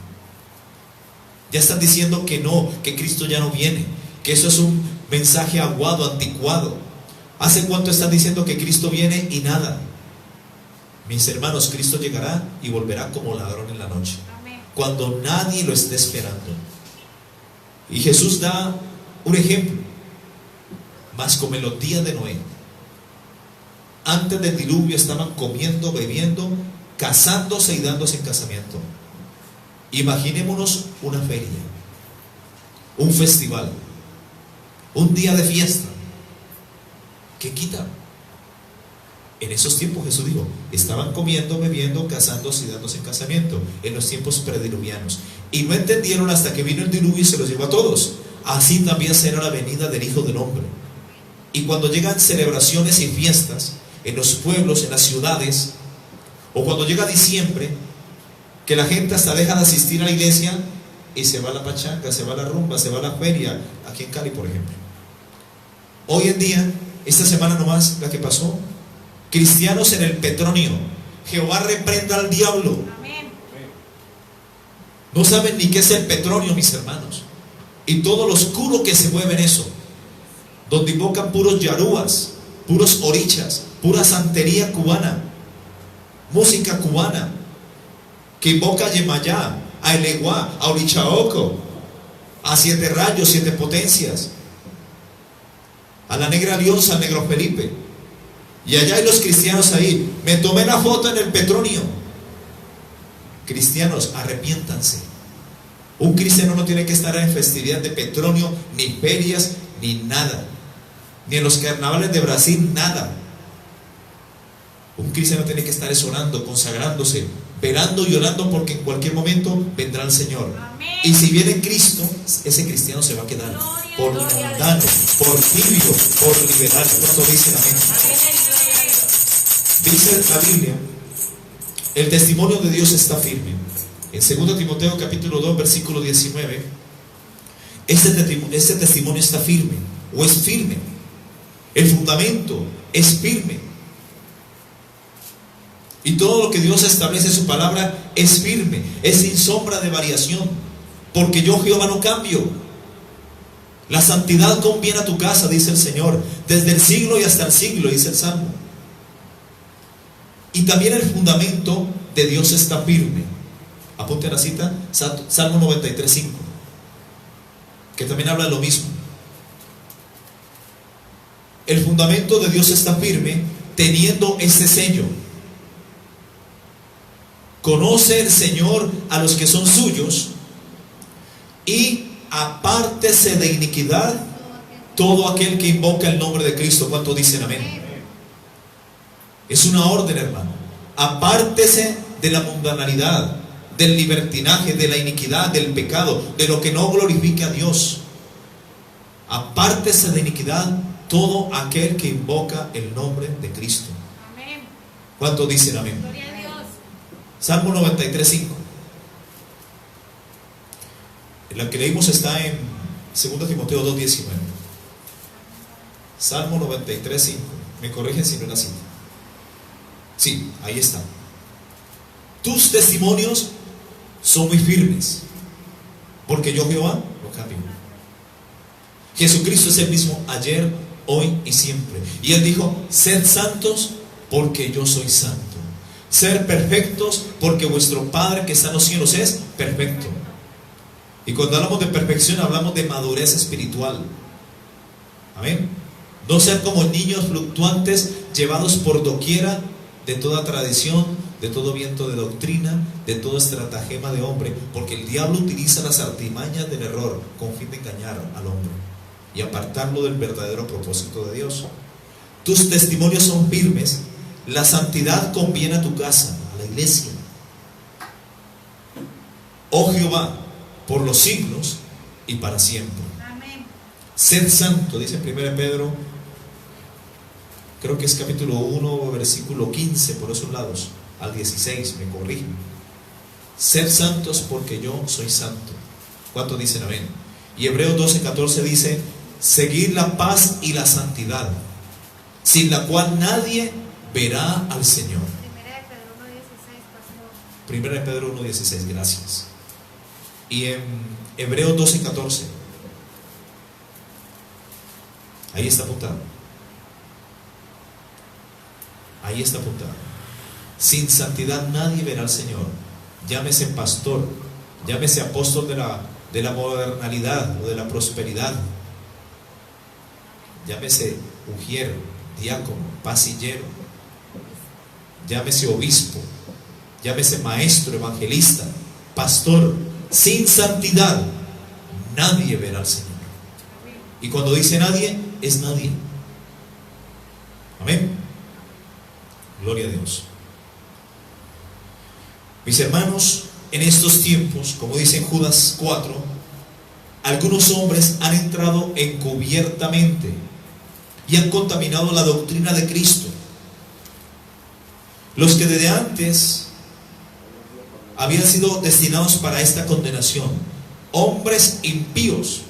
Ya están diciendo que no, que Cristo ya no viene, que eso es un mensaje aguado, anticuado. ¿Hace cuánto están diciendo que Cristo viene y nada? Mis hermanos, Cristo llegará y volverá como ladrón en la noche, cuando nadie lo esté esperando. Y Jesús da un ejemplo. Mas como en los días de Noé, antes del diluvio, estaban comiendo, bebiendo, casándose y dándose en casamiento. Imaginémonos una feria, un festival, un día de fiesta. ¿Qué quita? En esos tiempos Jesús dijo, estaban comiendo, bebiendo, casándose y dándose en casamiento, en los tiempos prediluvianos. Y no entendieron hasta que vino el diluvio y se los llevó a todos. Así también será la venida del Hijo del Hombre. Y cuando llegan celebraciones y fiestas en los pueblos, en las ciudades, o cuando llega diciembre, que la gente hasta deja de asistir a la iglesia y se va a la pachanga, se va a la rumba, se va a la feria, aquí en Cali, por ejemplo. Hoy en día, esta semana nomás, la que pasó, cristianos en el Petronio. Jehová reprenda al diablo. Amén. No saben ni qué es el Petronio, mis hermanos, y todo lo oscuro que se mueve en eso, donde invocan puros yarúas, puros orichas, pura santería cubana, música cubana, que invoca a Yemayá, a Eleguá, a Orichaoco, a 7 rayos, 7 potencias, a la negra Alianza, al negro Felipe. Y allá hay los cristianos ahí. Me tomé la foto en el Petronio. Cristianos, arrepiéntanse. Un cristiano no tiene que estar en festividad de Petronio, ni ferias, ni nada, ni en los carnavales de Brasil, nada. Un cristiano tiene que estar orando, consagrándose, velando y orando, porque en cualquier momento vendrá el Señor. Amén. Y si viene Cristo, ese cristiano se va a quedar Gloria, por gloria a mundano, Dios. por tibio, por liberal. ¿Cuánto dicen amén? Amén. Gloria a Dios. Dice la Biblia, el testimonio de Dios está firme. En 2 Timoteo capítulo 2 versículo 19, este testimonio está firme, o es firme. El fundamento es firme. Y todo lo que Dios establece en su palabra es firme, es sin sombra de variación, porque yo, Jehová, no cambio. La santidad conviene a tu casa, dice el Señor, desde el siglo y hasta el siglo, dice el Salmo. Y también el fundamento de Dios está firme. Apunte la cita, Salmo 93:5, que también habla de lo mismo. El fundamento de Dios está firme teniendo este sello. Conoce el Señor a los que son suyos y apártese de iniquidad todo aquel que invoca el nombre de Cristo. ¿Cuántos dicen amén? Es una orden, hermano. Apártese de la mundanalidad, del libertinaje, de la iniquidad, del pecado, de lo que no glorifique a Dios. Apártese de iniquidad todo aquel que invoca el nombre de Cristo. Amén. ¿Cuántos dicen amén? Gloria a Dios. Salmo 93:5. La que leímos está en 2 Timoteo 2:19. Salmo 93:5. Me corrigen si no es la cita. Sí, ahí está. Tus testimonios son muy firmes, porque yo, Jehová, no cambio. Jesucristo es el mismo ayer, hoy y siempre. Y Él dijo: sed santos porque yo soy santo. Ser perfectos porque vuestro Padre que está en los cielos es perfecto. Y cuando hablamos de perfección hablamos de madurez espiritual. Amén. No sean como niños fluctuantes, llevados por doquiera de toda tradición, de todo viento de doctrina, de todo estratagema de hombre, porque el diablo utiliza las artimañas del error con fin de engañar al hombre y apartarlo del verdadero propósito de Dios. Tus testimonios son firmes. La santidad conviene a tu casa, a la iglesia. Oh Jehová, por los siglos y para siempre. Amén. Sed santo, dice 1 Pedro, creo que es capítulo 1, versículo 15, por esos lados, al 16, me corrigen. Sed santos porque yo soy santo. ¿Cuántos dicen amén? Y Hebreos 12:14 dice: seguid la paz y la santidad, sin la cual nadie verá al Señor. Primera de Pedro 1:16, gracias. Y en Hebreos 12:14, ahí está apuntado. Ahí está apuntado. Sin santidad nadie verá al Señor. Llámese pastor, llámese apóstol de la modernalidad o de la prosperidad, llámese ujiero, diácono, pasillero, llámese obispo, llámese maestro, evangelista, pastor. Sin santidad nadie verá al Señor. Y cuando dice nadie, es nadie. Amén. Gloria a Dios. Mis hermanos, en estos tiempos, como dice en Judas 4, algunos hombres han entrado encubiertamente y han contaminado la doctrina de Cristo. Los que desde antes habían sido destinados para esta condenación, hombres impíos.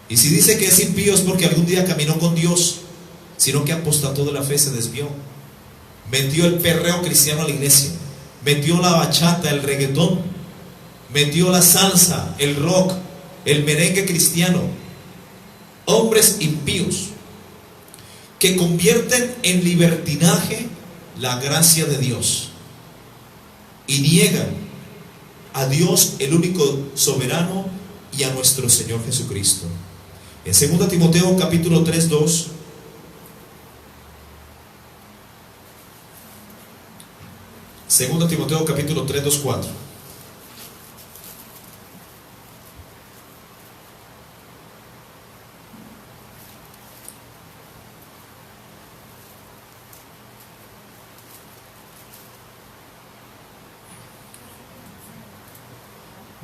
Y si dice que es impío es porque algún día caminó con Dios, sino que apostató de la fe, se desvió, metió el perreo cristiano a la iglesia, metió la bachata, el reggaetón, metió la salsa, el rock, el merengue cristiano. Hombres impíos que convierten en libertinaje la gracia de Dios y niegan a Dios, el único soberano, y a nuestro Señor Jesucristo. En 2 Timoteo capítulo 3:2, Segunda Timoteo capítulo 3:2-4.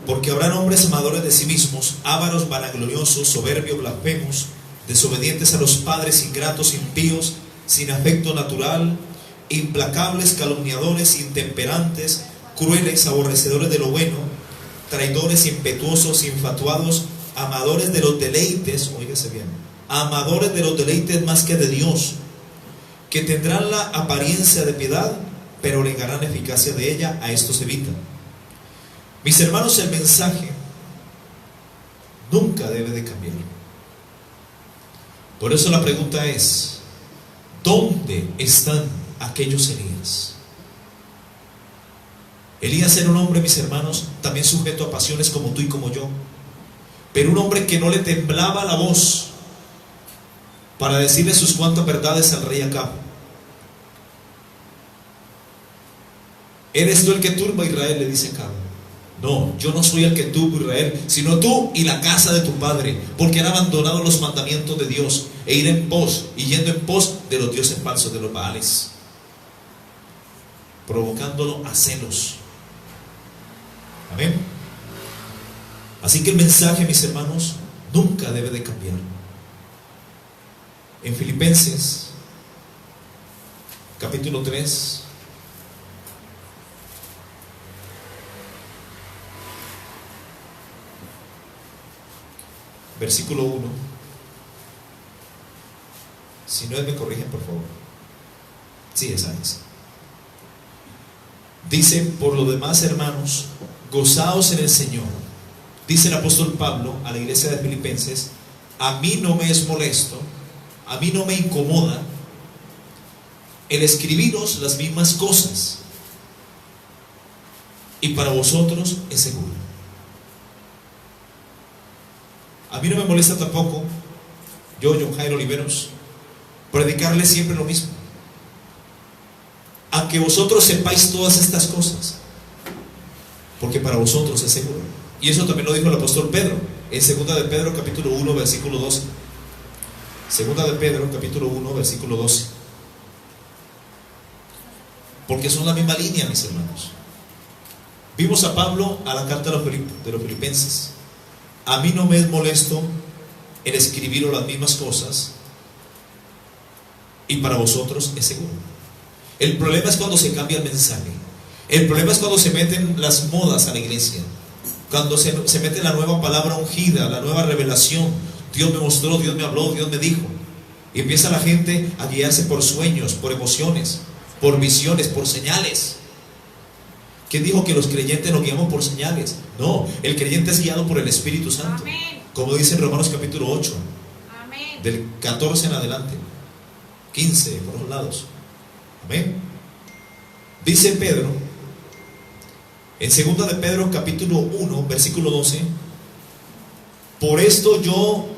Porque habrán hombres amadores de sí mismos, ávaros, vanagloriosos, soberbios, blasfemos, desobedientes a los padres, ingratos, impíos, sin afecto natural, implacables, calumniadores, intemperantes, crueles, aborrecedores de lo bueno, traidores, impetuosos, infatuados, amadores de los deleites, óigase bien, amadores de los deleites más que de Dios, que tendrán la apariencia de piedad, pero negarán eficacia de ella. A estos evitan. Mis hermanos, el mensaje nunca debe de cambiar. Por eso la pregunta es: ¿dónde están aquellos Elías? Elías era un hombre, mis hermanos, también sujeto a pasiones como tú y como yo, pero un hombre que no le temblaba la voz para decirle sus cuantas verdades al rey Acab. ¿Eres tú el que turba a Israel?, le dice Acab. No, yo no soy el que turba a Israel, sino tú y la casa de tu padre, porque han abandonado los mandamientos de Dios e ir en pos y yendo en pos de los dioses falsos, de los Baales, provocándolo a celos. Amén. Así que el mensaje, mis hermanos, nunca debe de cambiar. En Filipenses capítulo 3, versículo 1. Si no es, me corrigen por favor. Sí, esa es. Dice: por lo demás, hermanos, gozaos en el Señor. Dice el apóstol Pablo a la iglesia de Filipenses: a mí no me es molesto, a mí no me incomoda el escribiros las mismas cosas, y para vosotros es seguro. A mí no me molesta tampoco, yo, John Jairo Oliveros, predicarles siempre lo mismo, aunque vosotros sepáis todas estas cosas, porque para vosotros es seguro. Y eso también lo dijo el apóstol Pedro en 2 de Pedro capítulo 1 versículo 12. 2 de Pedro capítulo 1 versículo 12. Porque son la misma línea, mis hermanos. Vimos a Pablo a la carta de los Filipenses: a mí no me es molesto el escribiros las mismas cosas, y para vosotros es seguro. El problema es cuando se cambia el mensaje. El problema es cuando se meten las modas a la iglesia, cuando se mete la nueva palabra ungida, la nueva revelación. Dios me mostró, Dios me habló, Dios me dijo. Y empieza la gente a guiarse por sueños, por emociones, por visiones, por señales. ¿Quién dijo que los creyentes nos guiamos por señales? No, el creyente es guiado por el Espíritu Santo. Amén. Como dice en Romanos capítulo 8, Amén. del 14 en adelante, 15 por los lados. Amén. Dice Pedro en 2 de Pedro capítulo 1 versículo 12: por esto yo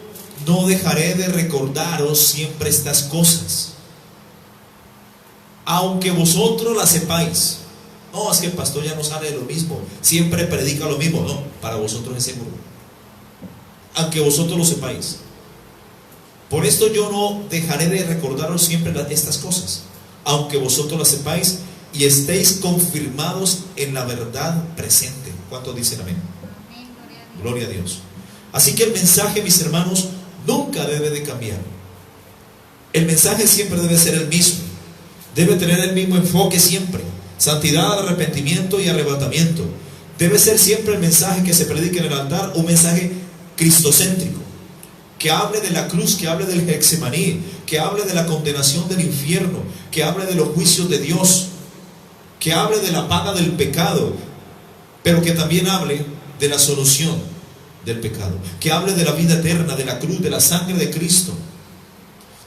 no dejaré de recordaros siempre estas cosas, aunque vosotros las sepáis. No, es que el pastor ya no sale de lo mismo, siempre predica lo mismo. No, para vosotros es seguro, aunque vosotros lo sepáis. Por esto yo no dejaré de recordaros siempre estas cosas, aunque vosotros las sepáis y estéis confirmados en la verdad presente. ¿Cuántos dicen amén? Amén. Gloria a Dios. Así que el mensaje, mis hermanos, nunca debe de cambiar. El mensaje siempre debe ser el mismo, debe tener el mismo enfoque siempre: santidad, arrepentimiento y arrebatamiento. Debe ser siempre el mensaje que se predique en el altar un mensaje cristocéntrico, que hable de la cruz, que hable del Getsemaní, que hable de la condenación del infierno, que hable de los juicios de Dios, que hable de la paga del pecado, pero que también hable de la solución del pecado, que hable de la vida eterna, de la cruz, de la sangre de Cristo,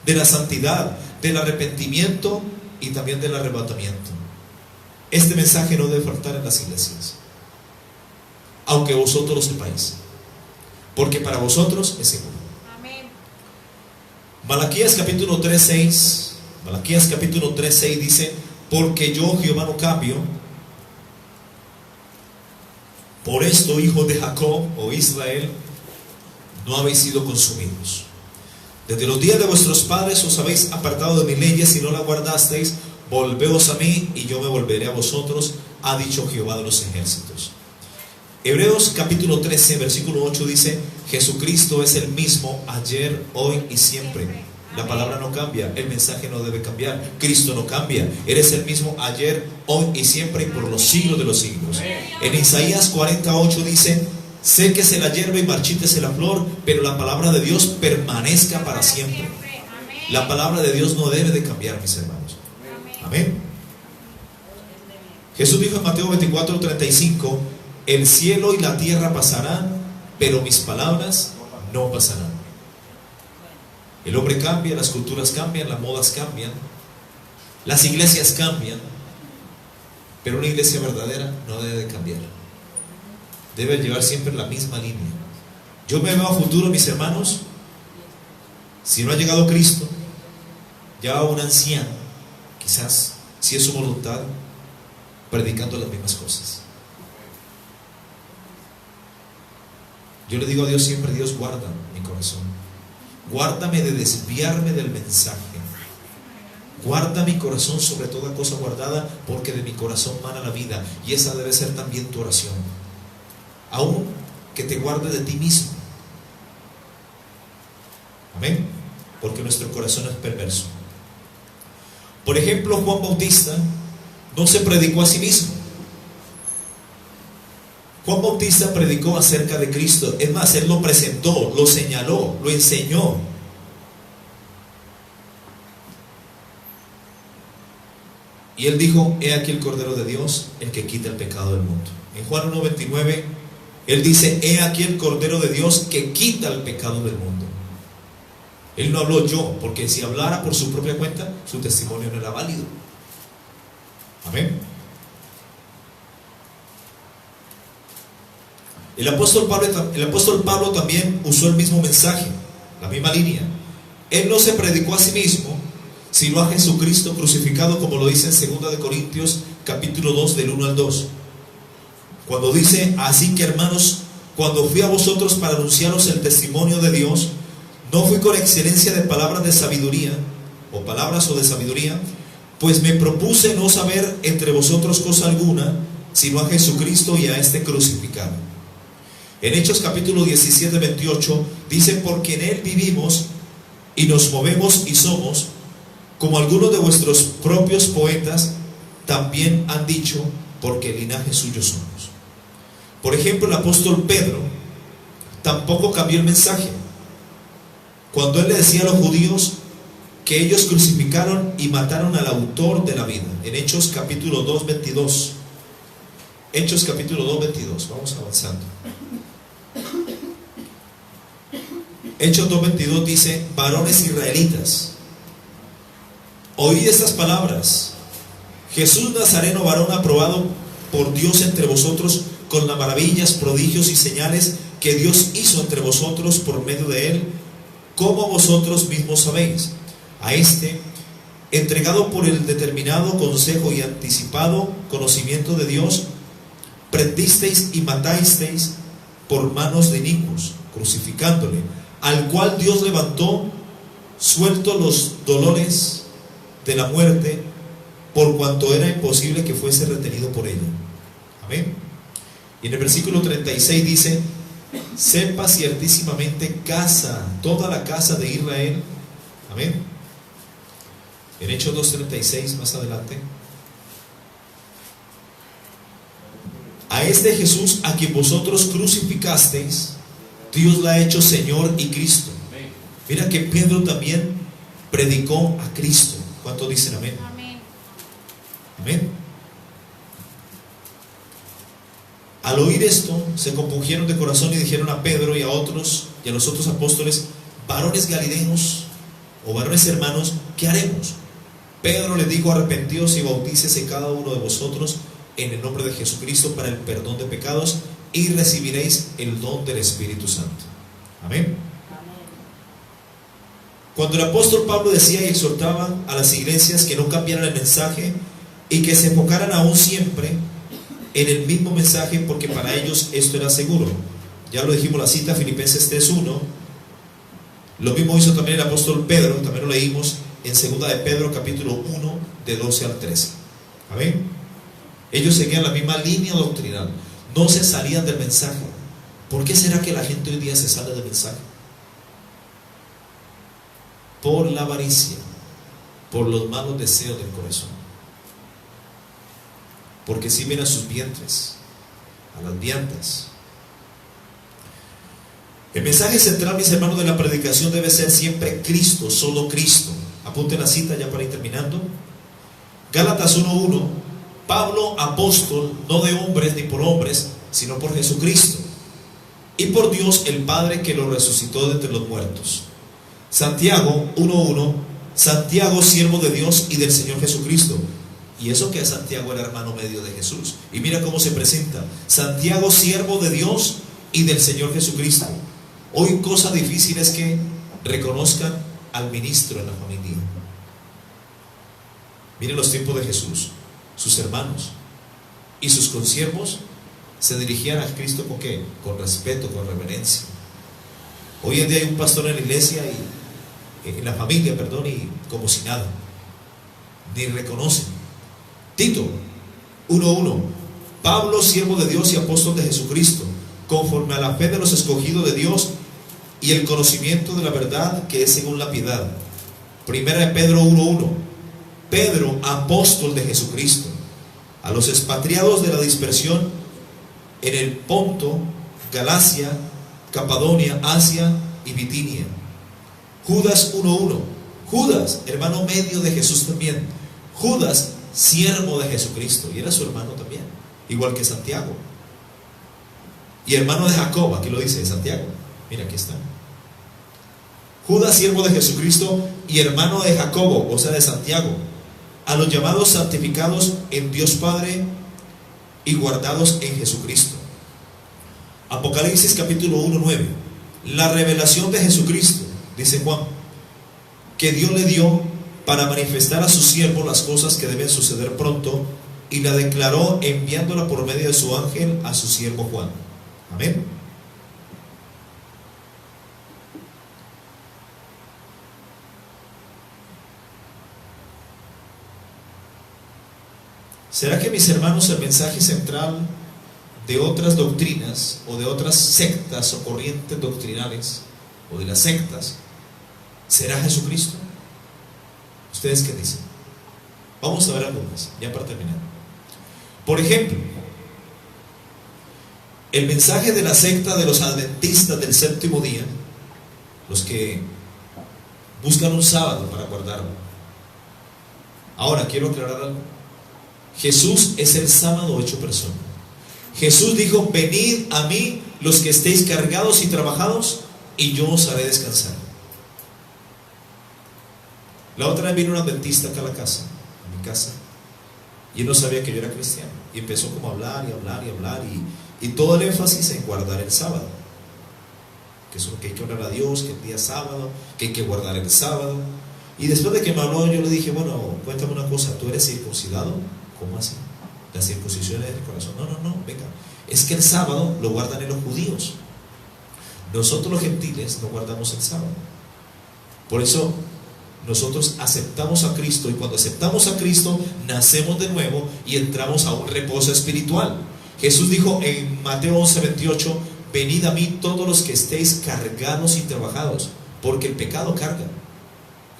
de la santidad, del arrepentimiento y también del arrebatamiento. Este mensaje no debe faltar en las iglesias, aunque vosotros lo sepáis, porque para vosotros es seguro. Amén. Malaquías capítulo 3:6. Malaquías capítulo 3:6 dice: porque yo, Jehová, no cambio. Por esto, hijos de Jacob, o Israel, no habéis sido consumidos. Desde los días de vuestros padres os habéis apartado de mis leyes y no las guardasteis. Volveos a mí y yo me volveré a vosotros, ha dicho Jehová de los ejércitos. Hebreos capítulo 13 versículo 8 dice: Jesucristo es el mismo ayer, hoy y siempre. La palabra no cambia, el mensaje no debe cambiar, Cristo no cambia. Eres el mismo ayer, hoy y siempre, y por los siglos de los siglos. En Isaías 48 dice: séquese la hierba y marchítese la flor, pero la palabra de Dios permanezca para siempre. La palabra de Dios no debe de cambiar, mis hermanos. Amén. Jesús dijo en Mateo 24:35: el cielo y la tierra pasarán, pero mis palabras no pasarán. El hombre cambia, las culturas cambian, las modas cambian, las iglesias cambian, pero una iglesia verdadera no debe de cambiar. Debe llevar siempre la misma línea. Yo me veo a futuro, mis hermanos, si no ha llegado Cristo, ya un anciano, quizás, si es su voluntad, predicando las mismas cosas. Yo le digo a Dios siempre: Dios, guarda mi corazón, guárdame de desviarme del mensaje, guarda mi corazón sobre toda cosa guardada, porque de mi corazón mana la vida. Y esa debe ser también tu oración, aún que te guarde de ti mismo. Amén. Porque nuestro corazón es perverso. Por ejemplo, Juan Bautista no se predicó a sí mismo. Juan Bautista predicó acerca de Cristo. Es más, él lo presentó, lo señaló, lo enseñó. Y él dijo: he aquí el Cordero de Dios, el que quita el pecado del mundo. En Juan 1:29 él dice: he aquí el Cordero de Dios que quita el pecado del mundo. Él no habló yo, porque si hablara por su propia cuenta, su testimonio no era válido. Amén. El apóstol Pablo también usó el mismo mensaje, la misma línea. Él no se predicó a sí mismo, sino a Jesucristo crucificado, como lo dice en 2 de Corintios capítulo 2 del 1 al 2, cuando dice: así que, hermanos, cuando fui a vosotros para anunciaros el testimonio de Dios, no fui con excelencia de palabras de sabiduría, o palabras o de sabiduría, pues me propuse no saber entre vosotros cosa alguna, sino a Jesucristo y a este crucificado. En Hechos capítulo 17, 28 dice: porque en él vivimos y nos movemos y somos, como algunos de vuestros propios poetas también han dicho, porque linaje suyo somos. Por ejemplo, el apóstol Pedro tampoco cambió el mensaje cuando él le decía a los judíos que ellos crucificaron y mataron al autor de la vida. En Hechos capítulo 2, 22. Hechos capítulo 2, 22. Vamos avanzando. Hechos 2, 22 dice: varones israelitas, oíd estas palabras. Jesús Nazareno, varón aprobado por Dios entre vosotros, con las maravillas, prodigios y señales que Dios hizo entre vosotros por medio de él, como vosotros mismos sabéis. A este, entregado por el determinado consejo y anticipado conocimiento de Dios, prendisteis y matasteis por manos de inicuos, crucificándole, al cual Dios levantó, suelto los dolores de la muerte, por cuanto era imposible que fuese retenido por ella. Amén. Y en el versículo 36 dice: sepa ciertísimamente toda la casa de Israel. Amén. En Hechos 2:36, más adelante: a este Jesús a quien vosotros crucificasteis, Dios la ha hecho Señor y Cristo. Mira que Pedro también predicó a Cristo. ¿Cuántos dicen amén? Amén. Amén. Al oír esto, se compungieron de corazón y dijeron a Pedro y a otros y a los otros apóstoles: varones galileos o varones hermanos, ¿qué haremos? Pedro les dijo: arrepentíos y bautícese cada uno de vosotros en el nombre de Jesucristo para el perdón de pecados, y recibiréis el don del Espíritu Santo. Amén. Cuando el apóstol Pablo decía y exhortaba a las iglesias que no cambiaran el mensaje y que se enfocaran aún siempre en el mismo mensaje, porque para ellos esto era seguro. Ya lo dijimos, la cita Filipenses 3:1. Lo mismo hizo también el apóstol Pedro, también lo leímos en 2 de Pedro capítulo 1 de 12 al 13. Amén. Ellos seguían la misma línea doctrinal, no se salían del mensaje. ¿Por qué será que la gente hoy día se sale del mensaje? Por la avaricia, por los malos deseos del corazón, porque sirven a sus vientres, a las viandas. El mensaje central, mis hermanos, de la predicación debe ser siempre Cristo, solo Cristo. Apunten la cita ya para ir terminando. Gálatas 1:1. Pablo, apóstol, no de hombres ni por hombres, sino por Jesucristo y por Dios el Padre, que lo resucitó de entre los muertos. Santiago 1:1. Santiago, siervo de Dios y del Señor Jesucristo. Y eso que Santiago era hermano medio de Jesús. Y mira cómo se presenta: Santiago, siervo de Dios y del Señor Jesucristo. Hoy cosa difícil es que reconozcan al ministro en la familia. Miren los tiempos de Jesús. Sus hermanos y sus consiervos se dirigían a Cristo ¿con qué? Con respeto, con reverencia. Hoy en día hay un pastor en la iglesia en la familia, perdón, y como si nada, ni reconocen. Tito 1:1. Pablo, siervo de Dios y apóstol de Jesucristo, conforme a la fe de los escogidos de Dios y el conocimiento de la verdad que es según la piedad. Primera de Pedro 1:1. Pedro, apóstol de Jesucristo, a los expatriados de la dispersión en el Ponto, Galacia, Capadonia, Asia y Bitinia. Judas 1:1. Judas, hermano medio de Jesús también. Judas, siervo de Jesucristo, y era su hermano también, igual que Santiago. Y hermano de Jacob, aquí lo dice Santiago. Mira, aquí está. Judas, siervo de Jesucristo y hermano de Jacobo, o sea de Santiago, a los llamados santificados en Dios Padre y guardados en Jesucristo. Apocalipsis capítulo 1:9. La revelación de Jesucristo, dice Juan, que Dios le dio para manifestar a su siervo las cosas que deben suceder pronto, y la declaró enviándola por medio de su ángel a su siervo Juan. Amén. ¿Será que, mis hermanos, el mensaje central de otras doctrinas o de otras sectas o corrientes doctrinales o de las sectas será Jesucristo? ¿Ustedes qué dicen? Vamos a ver algunas, ya para terminar. Por ejemplo, el mensaje de la secta de los adventistas del séptimo día, los que buscan un sábado para guardarlo. Ahora quiero aclarar algo. Jesús es el sábado hecho persona. Jesús dijo: venid a mí los que estéis cargados y trabajados, y yo os haré descansar. La otra vez vino un adventista acá a la casa, a mi casa, y él no sabía que yo era cristiano, y empezó como a hablar y hablar y hablar, y todo el énfasis en guardar el sábado, que hay que orar a Dios, que el día sábado, que hay que guardar el sábado. Y después de que me habló, yo le dije: bueno, cuéntame una cosa, ¿tú eres circuncidado? ¿Cómo así? La circuncisión es del corazón. No, venga, es que el sábado lo guardan en los judíos, nosotros los gentiles no guardamos el sábado. Por eso nosotros aceptamos a Cristo, y cuando aceptamos a Cristo nacemos de nuevo y entramos a un reposo espiritual. Jesús dijo en Mateo 11:28: venid a mí todos los que estéis cargados y trabajados, porque el pecado carga,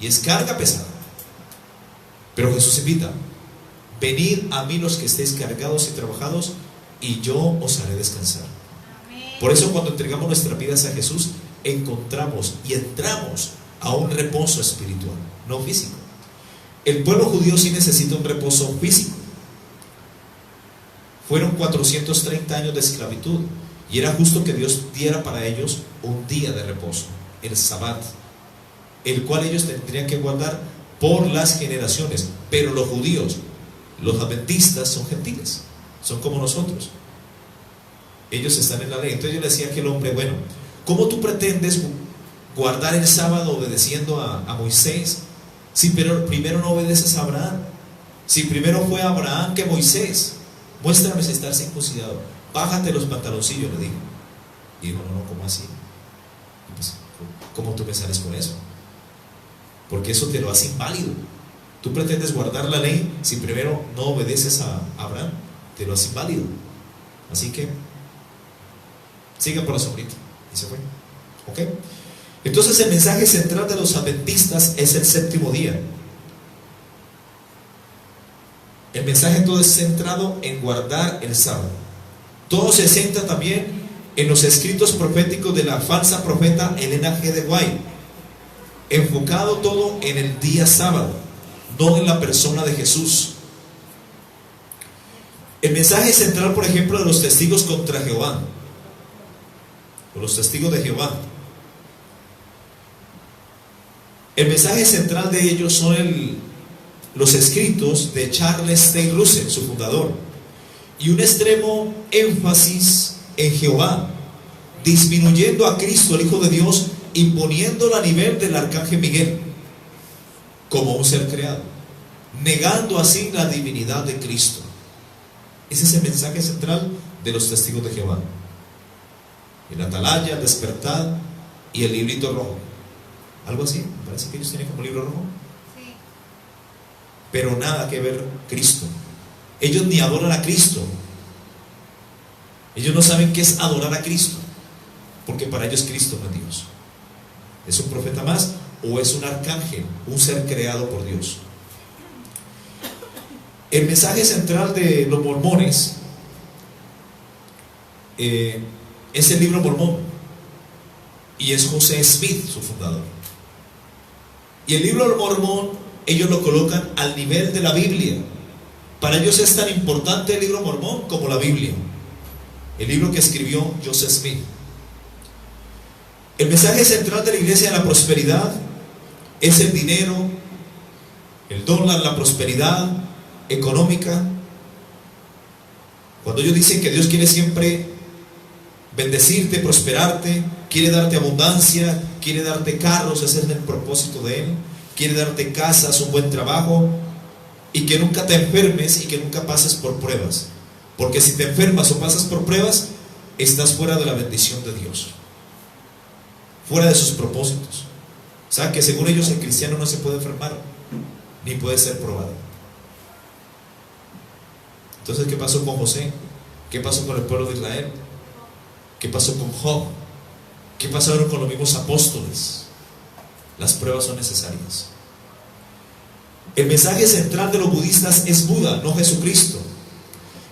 y es carga pesada. Pero Jesús invita: venid a mí los que estéis cargados y trabajados, y yo os haré descansar. Por eso, cuando entregamos nuestras vidas a Jesús, encontramos y entramos a un reposo espiritual, no físico. El pueblo judío sí necesita un reposo físico. Fueron 430 años de esclavitud, y era justo que Dios diera para ellos un día de reposo, el Sabbat, el cual ellos tendrían que guardar por las generaciones. Pero los judíos, los adventistas, son gentiles, son como nosotros, ellos están en la ley. Entonces yo le decía a aquel hombre: bueno, ¿cómo tú pretendes guardar el sábado obedeciendo a Moisés, si primero no obedeces a Abraham? Si primero fue Abraham que Moisés. Muéstrame si estás circuncidado, bájate los pantaloncillos, le digo. Y dijo: no, ¿cómo así? Pues, ¿cómo tú me sales con eso? Porque eso te lo hace inválido. Tú pretendes guardar la ley, si primero no obedeces a Abraham, te lo hace inválido. Así que siga por la sombrita. Y se fue. ¿Ok? Entonces el mensaje central de los adventistas es el séptimo día. El mensaje todo es centrado en guardar el sábado. Todo se centra también en los escritos proféticos de la falsa profeta Elena G. de White, enfocado todo en el día sábado, no en la persona de Jesús. El mensaje central, por ejemplo, de los testigos contra Jehová, o los testigos de Jehová, el mensaje central de ellos son los escritos de Charles Taze Russell, su fundador, y un extremo énfasis en Jehová, disminuyendo a Cristo, el Hijo de Dios, y poniéndolo a nivel del arcángel Miguel como un ser creado. negando así la divinidad de Cristo. Ese es el mensaje central de los testigos de Jehová. El atalaya, el despertar y el librito rojo. Algo así, me parece que ellos tienen como libro rojo. Sí. Pero nada que ver Cristo. Ellos ni adoran a Cristo. Ellos no saben qué es adorar a Cristo, porque para ellos Cristo no es Dios. ¿Es un profeta más o es un arcángel, un ser creado por Dios? El mensaje central de los mormones es el libro Mormón, y es José Smith su fundador. Y el libro Mormón ellos lo colocan al nivel de la Biblia. Para ellos es tan importante el libro Mormón como la Biblia, el libro que escribió Joseph Smith. El mensaje central de la iglesia de la prosperidad es el dinero, el dólar, la prosperidad económica. Cuando ellos dicen que Dios quiere siempre bendecirte, prosperarte, quiere darte abundancia, quiere darte carros, ese es el propósito de Él, quiere darte casas, un buen trabajo, y que nunca te enfermes y que nunca pases por pruebas, porque si te enfermas o pasas por pruebas, estás fuera de la bendición de Dios, fuera de sus propósitos. O sea que según ellos el cristiano no se puede enfermar ni puede ser probado. Entonces, ¿qué pasó con José? ¿Qué pasó con el pueblo de Israel? ¿Qué pasó con Job? ¿Qué pasaron con los mismos apóstoles? Las pruebas son necesarias. El mensaje central de los budistas es Buda, no Jesucristo.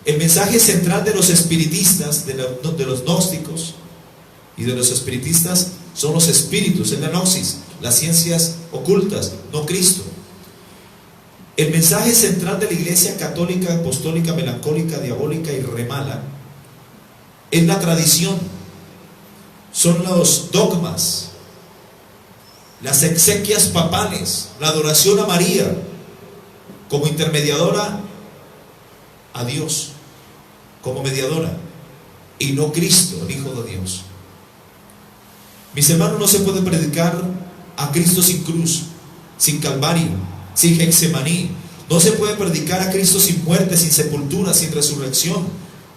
El mensaje central de los espiritistas, de los gnósticos y de los espiritistas son los espíritus, es la gnosis, las ciencias ocultas, no Cristo. El mensaje central de la iglesia católica, apostólica, melancólica, diabólica y remala es la tradición, son los dogmas, las exequias papales, la adoración a María como intermediadora a Dios, como mediadora, y no Cristo, el Hijo de Dios. Mis hermanos, no se puede predicar a Cristo sin cruz, sin calvario, sin Getsemaní. No se puede predicar a Cristo sin muerte, sin sepultura, sin resurrección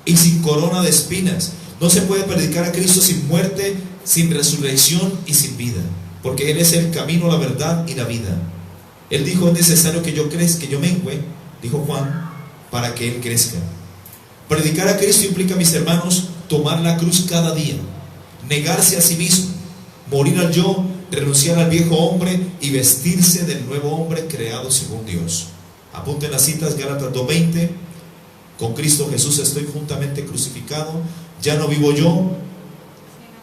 y sin corona de espinas. No se puede predicar a Cristo sin muerte, sin resurrección y sin vida, porque Él es el camino, la verdad y la vida. Él dijo: es necesario que yo crezca, que yo mengüe, dijo Juan, para que Él crezca. Predicar a Cristo implica, mis hermanos, tomar la cruz cada día, negarse a sí mismo, morir al yo, renunciar al viejo hombre y vestirse del nuevo hombre creado según Dios. Apunten las citas, Gálatas 2:20: con Cristo Jesús estoy juntamente crucificado, ya no vivo yo,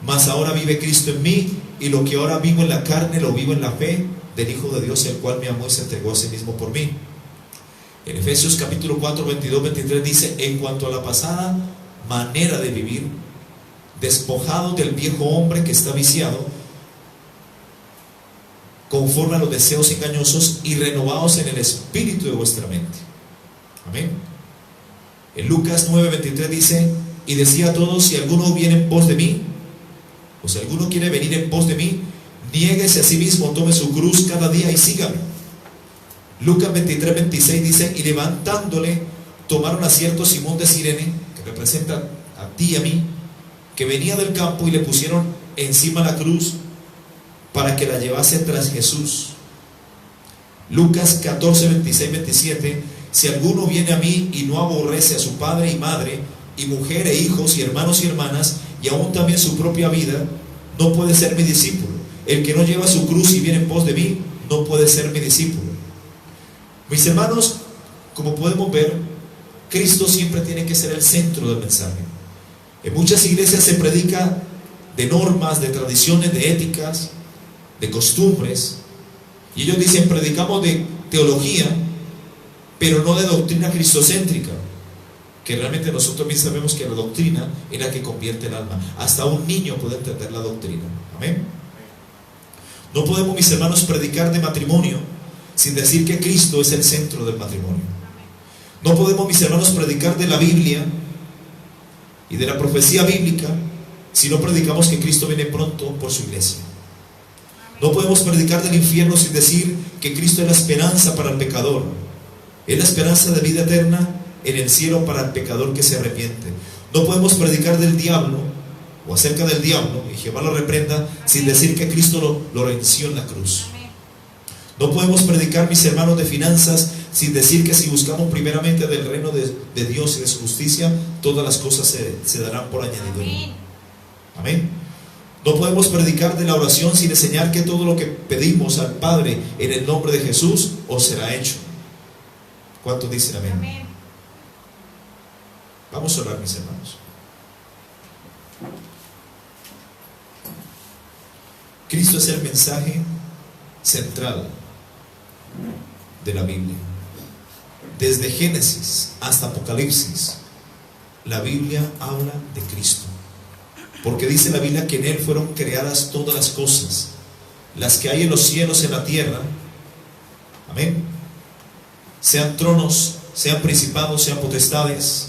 mas ahora vive Cristo en mí, y lo que ahora vivo en la carne lo vivo en la fe del Hijo de Dios, el cual me amó y se entregó a sí mismo por mí. En Efesios capítulo 4, 22, 23 dice: en cuanto a la pasada manera de vivir, despojados del viejo hombre que está viciado conforme a los deseos engañosos, y renovados en el espíritu de vuestra mente. Amén. En Lucas 9:23 dice: y decía a todos: si alguno viene en pos de mí, o si alguno quiere venir en pos de mí, niéguese a sí mismo, tome su cruz cada día y sígame. Lucas 23:26 dice: y levantándole, tomaron a cierto Simón de Cirene, que representa a ti y a mí, que venía del campo, y le pusieron encima la cruz para que la llevase tras Jesús. Lucas 14, 26, 27: si alguno viene a mí y no aborrece a su padre y madre, y mujer e hijos, y hermanos y hermanas, y aún también su propia vida, no puede ser mi discípulo. El que no lleva su cruz y viene en pos de mí, no puede ser mi discípulo. Mis hermanos, como podemos ver, Cristo siempre tiene que ser el centro del mensaje. En muchas iglesias se predica de normas, de tradiciones, de éticas, de costumbres, y ellos dicen: predicamos de teología, pero no de doctrina cristocéntrica, que realmente nosotros bien sabemos que la doctrina es la que convierte el alma. Hasta un niño puede entender la doctrina. Amén. No podemos, mis hermanos, predicar de matrimonio sin decir que Cristo es el centro del matrimonio. No podemos, mis hermanos, predicar de la Biblia y de la profecía bíblica si no predicamos que Cristo viene pronto por su iglesia. No podemos predicar del infierno sin decir que Cristo es la esperanza para el pecador. Es la esperanza de vida eterna en el cielo para el pecador que se arrepiente. No podemos predicar del diablo o acerca del diablo, y Jehová lo reprenda, sin decir que Cristo lo venció en la cruz. No podemos predicar, mis hermanos, de finanzas sin decir que si buscamos primeramente del reino de Dios y de su justicia, todas las cosas se darán por añadidura. Amén. No podemos predicar de la oración sin enseñar que todo lo que pedimos al Padre en el nombre de Jesús os será hecho. ¿Cuántos dicen amén? Amén. Vamos a orar, mis hermanos. Cristo es el mensaje central de la Biblia. Desde Génesis hasta Apocalipsis, la Biblia habla de Cristo. Porque dice la Biblia que en Él fueron creadas todas las cosas, las que hay en los cielos, en la tierra. Amén. Sean tronos, sean principados, sean potestades.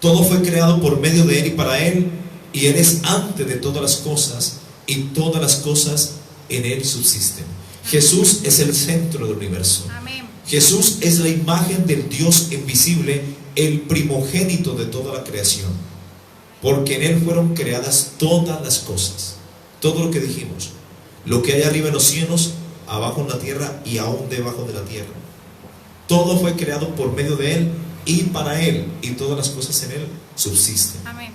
Todo fue creado por medio de Él y para Él, y Él es antes de todas las cosas, y todas las cosas en Él subsisten. Jesús es el centro del universo. Amén. Jesús es la imagen del Dios invisible, el primogénito de toda la creación. Porque en Él fueron creadas todas las cosas. Todo lo que dijimos, lo que hay arriba en los cielos, abajo en la tierra y aún debajo de la tierra. Todo fue creado por medio de Él y para Él, y todas las cosas en Él subsisten. Amén.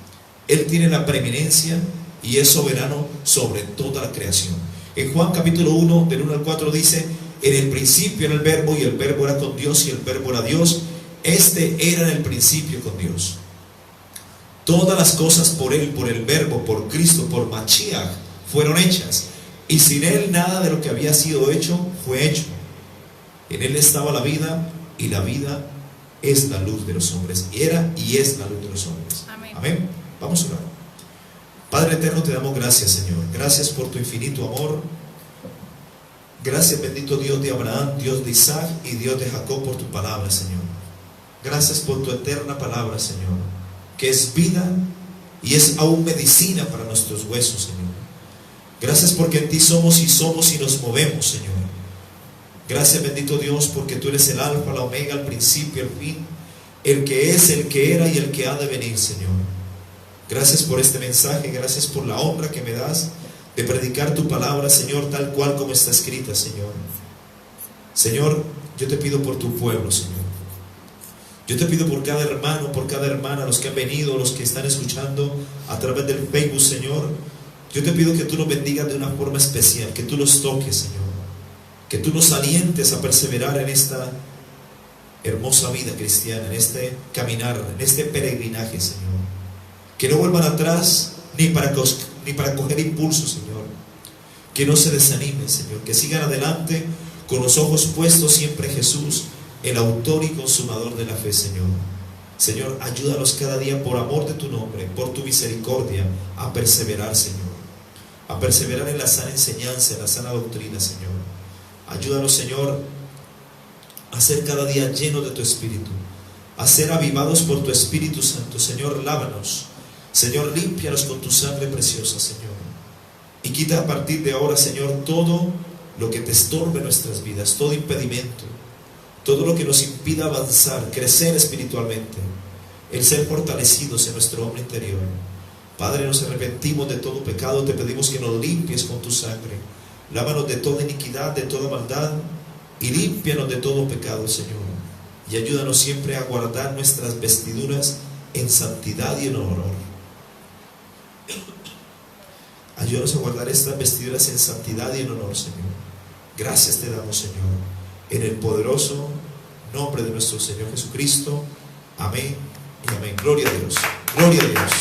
Él tiene la preeminencia y es soberano sobre toda la creación. En Juan capítulo 1, del 1 al 4 dice: en el principio era el verbo, y el verbo era con Dios, y el verbo era Dios. Este era en el principio con Dios. Todas las cosas por Él, por el verbo, por Cristo, por Mashiach, fueron hechas, y sin Él nada de lo que había sido hecho fue hecho. En Él estaba la vida, y la vida es la luz de los hombres. Era y es la luz de los hombres. Amén. Amén. Vamos a orar. Padre eterno, te damos gracias, Señor. Gracias por tu infinito amor. Gracias, bendito Dios de Abraham, Dios de Isaac y Dios de Jacob, por tu palabra, Señor. Gracias por tu eterna palabra, Señor, que es vida y es aún medicina para nuestros huesos, Señor. Gracias porque en ti somos y nos movemos, Señor. Gracias, bendito Dios, porque tú eres el alfa, la omega, el principio, el fin, el que es, el que era y el que ha de venir, Señor. Gracias por este mensaje, gracias por la honra que me das de predicar tu palabra, Señor, tal cual como está escrita, Señor. Señor, yo te pido por tu pueblo, Señor. Yo te pido por cada hermano, por cada hermana, los que han venido, los que están escuchando a través del Facebook, Señor. Yo te pido que tú los bendigas de una forma especial, que tú los toques, Señor. Que tú nos alientes a perseverar en esta hermosa vida cristiana, en este caminar, en este peregrinaje, Señor. Que no vuelvan atrás ni para coger impulso, Señor. Que no se desanimen, Señor. Que sigan adelante con los ojos puestos siempre en Jesús, el autor y consumador de la fe, Señor. Señor, ayúdanos cada día por amor de tu nombre, por tu misericordia, a perseverar, Señor. A perseverar en la sana enseñanza, en la sana doctrina, Señor. Ayúdanos, Señor, a ser cada día llenos de tu Espíritu, a ser avivados por tu Espíritu Santo. Señor, lávanos. Señor, límpianos con tu sangre preciosa, Señor. Y quita a partir de ahora, Señor, todo lo que te estorbe en nuestras vidas, todo impedimento, todo lo que nos impida avanzar, crecer espiritualmente, el ser fortalecidos en nuestro hombre interior. Padre, nos arrepentimos de todo pecado, te pedimos que nos limpies con tu sangre. Lávanos de toda iniquidad, de toda maldad, y límpianos de todo pecado, Señor. Y ayúdanos siempre a guardar nuestras vestiduras en santidad y en honor. Ayúdanos a guardar estas vestiduras en santidad y en honor, Señor. Gracias te damos, Señor, en el poderoso nombre de nuestro Señor Jesucristo. Amén y amén. Gloria a Dios. Gloria a Dios.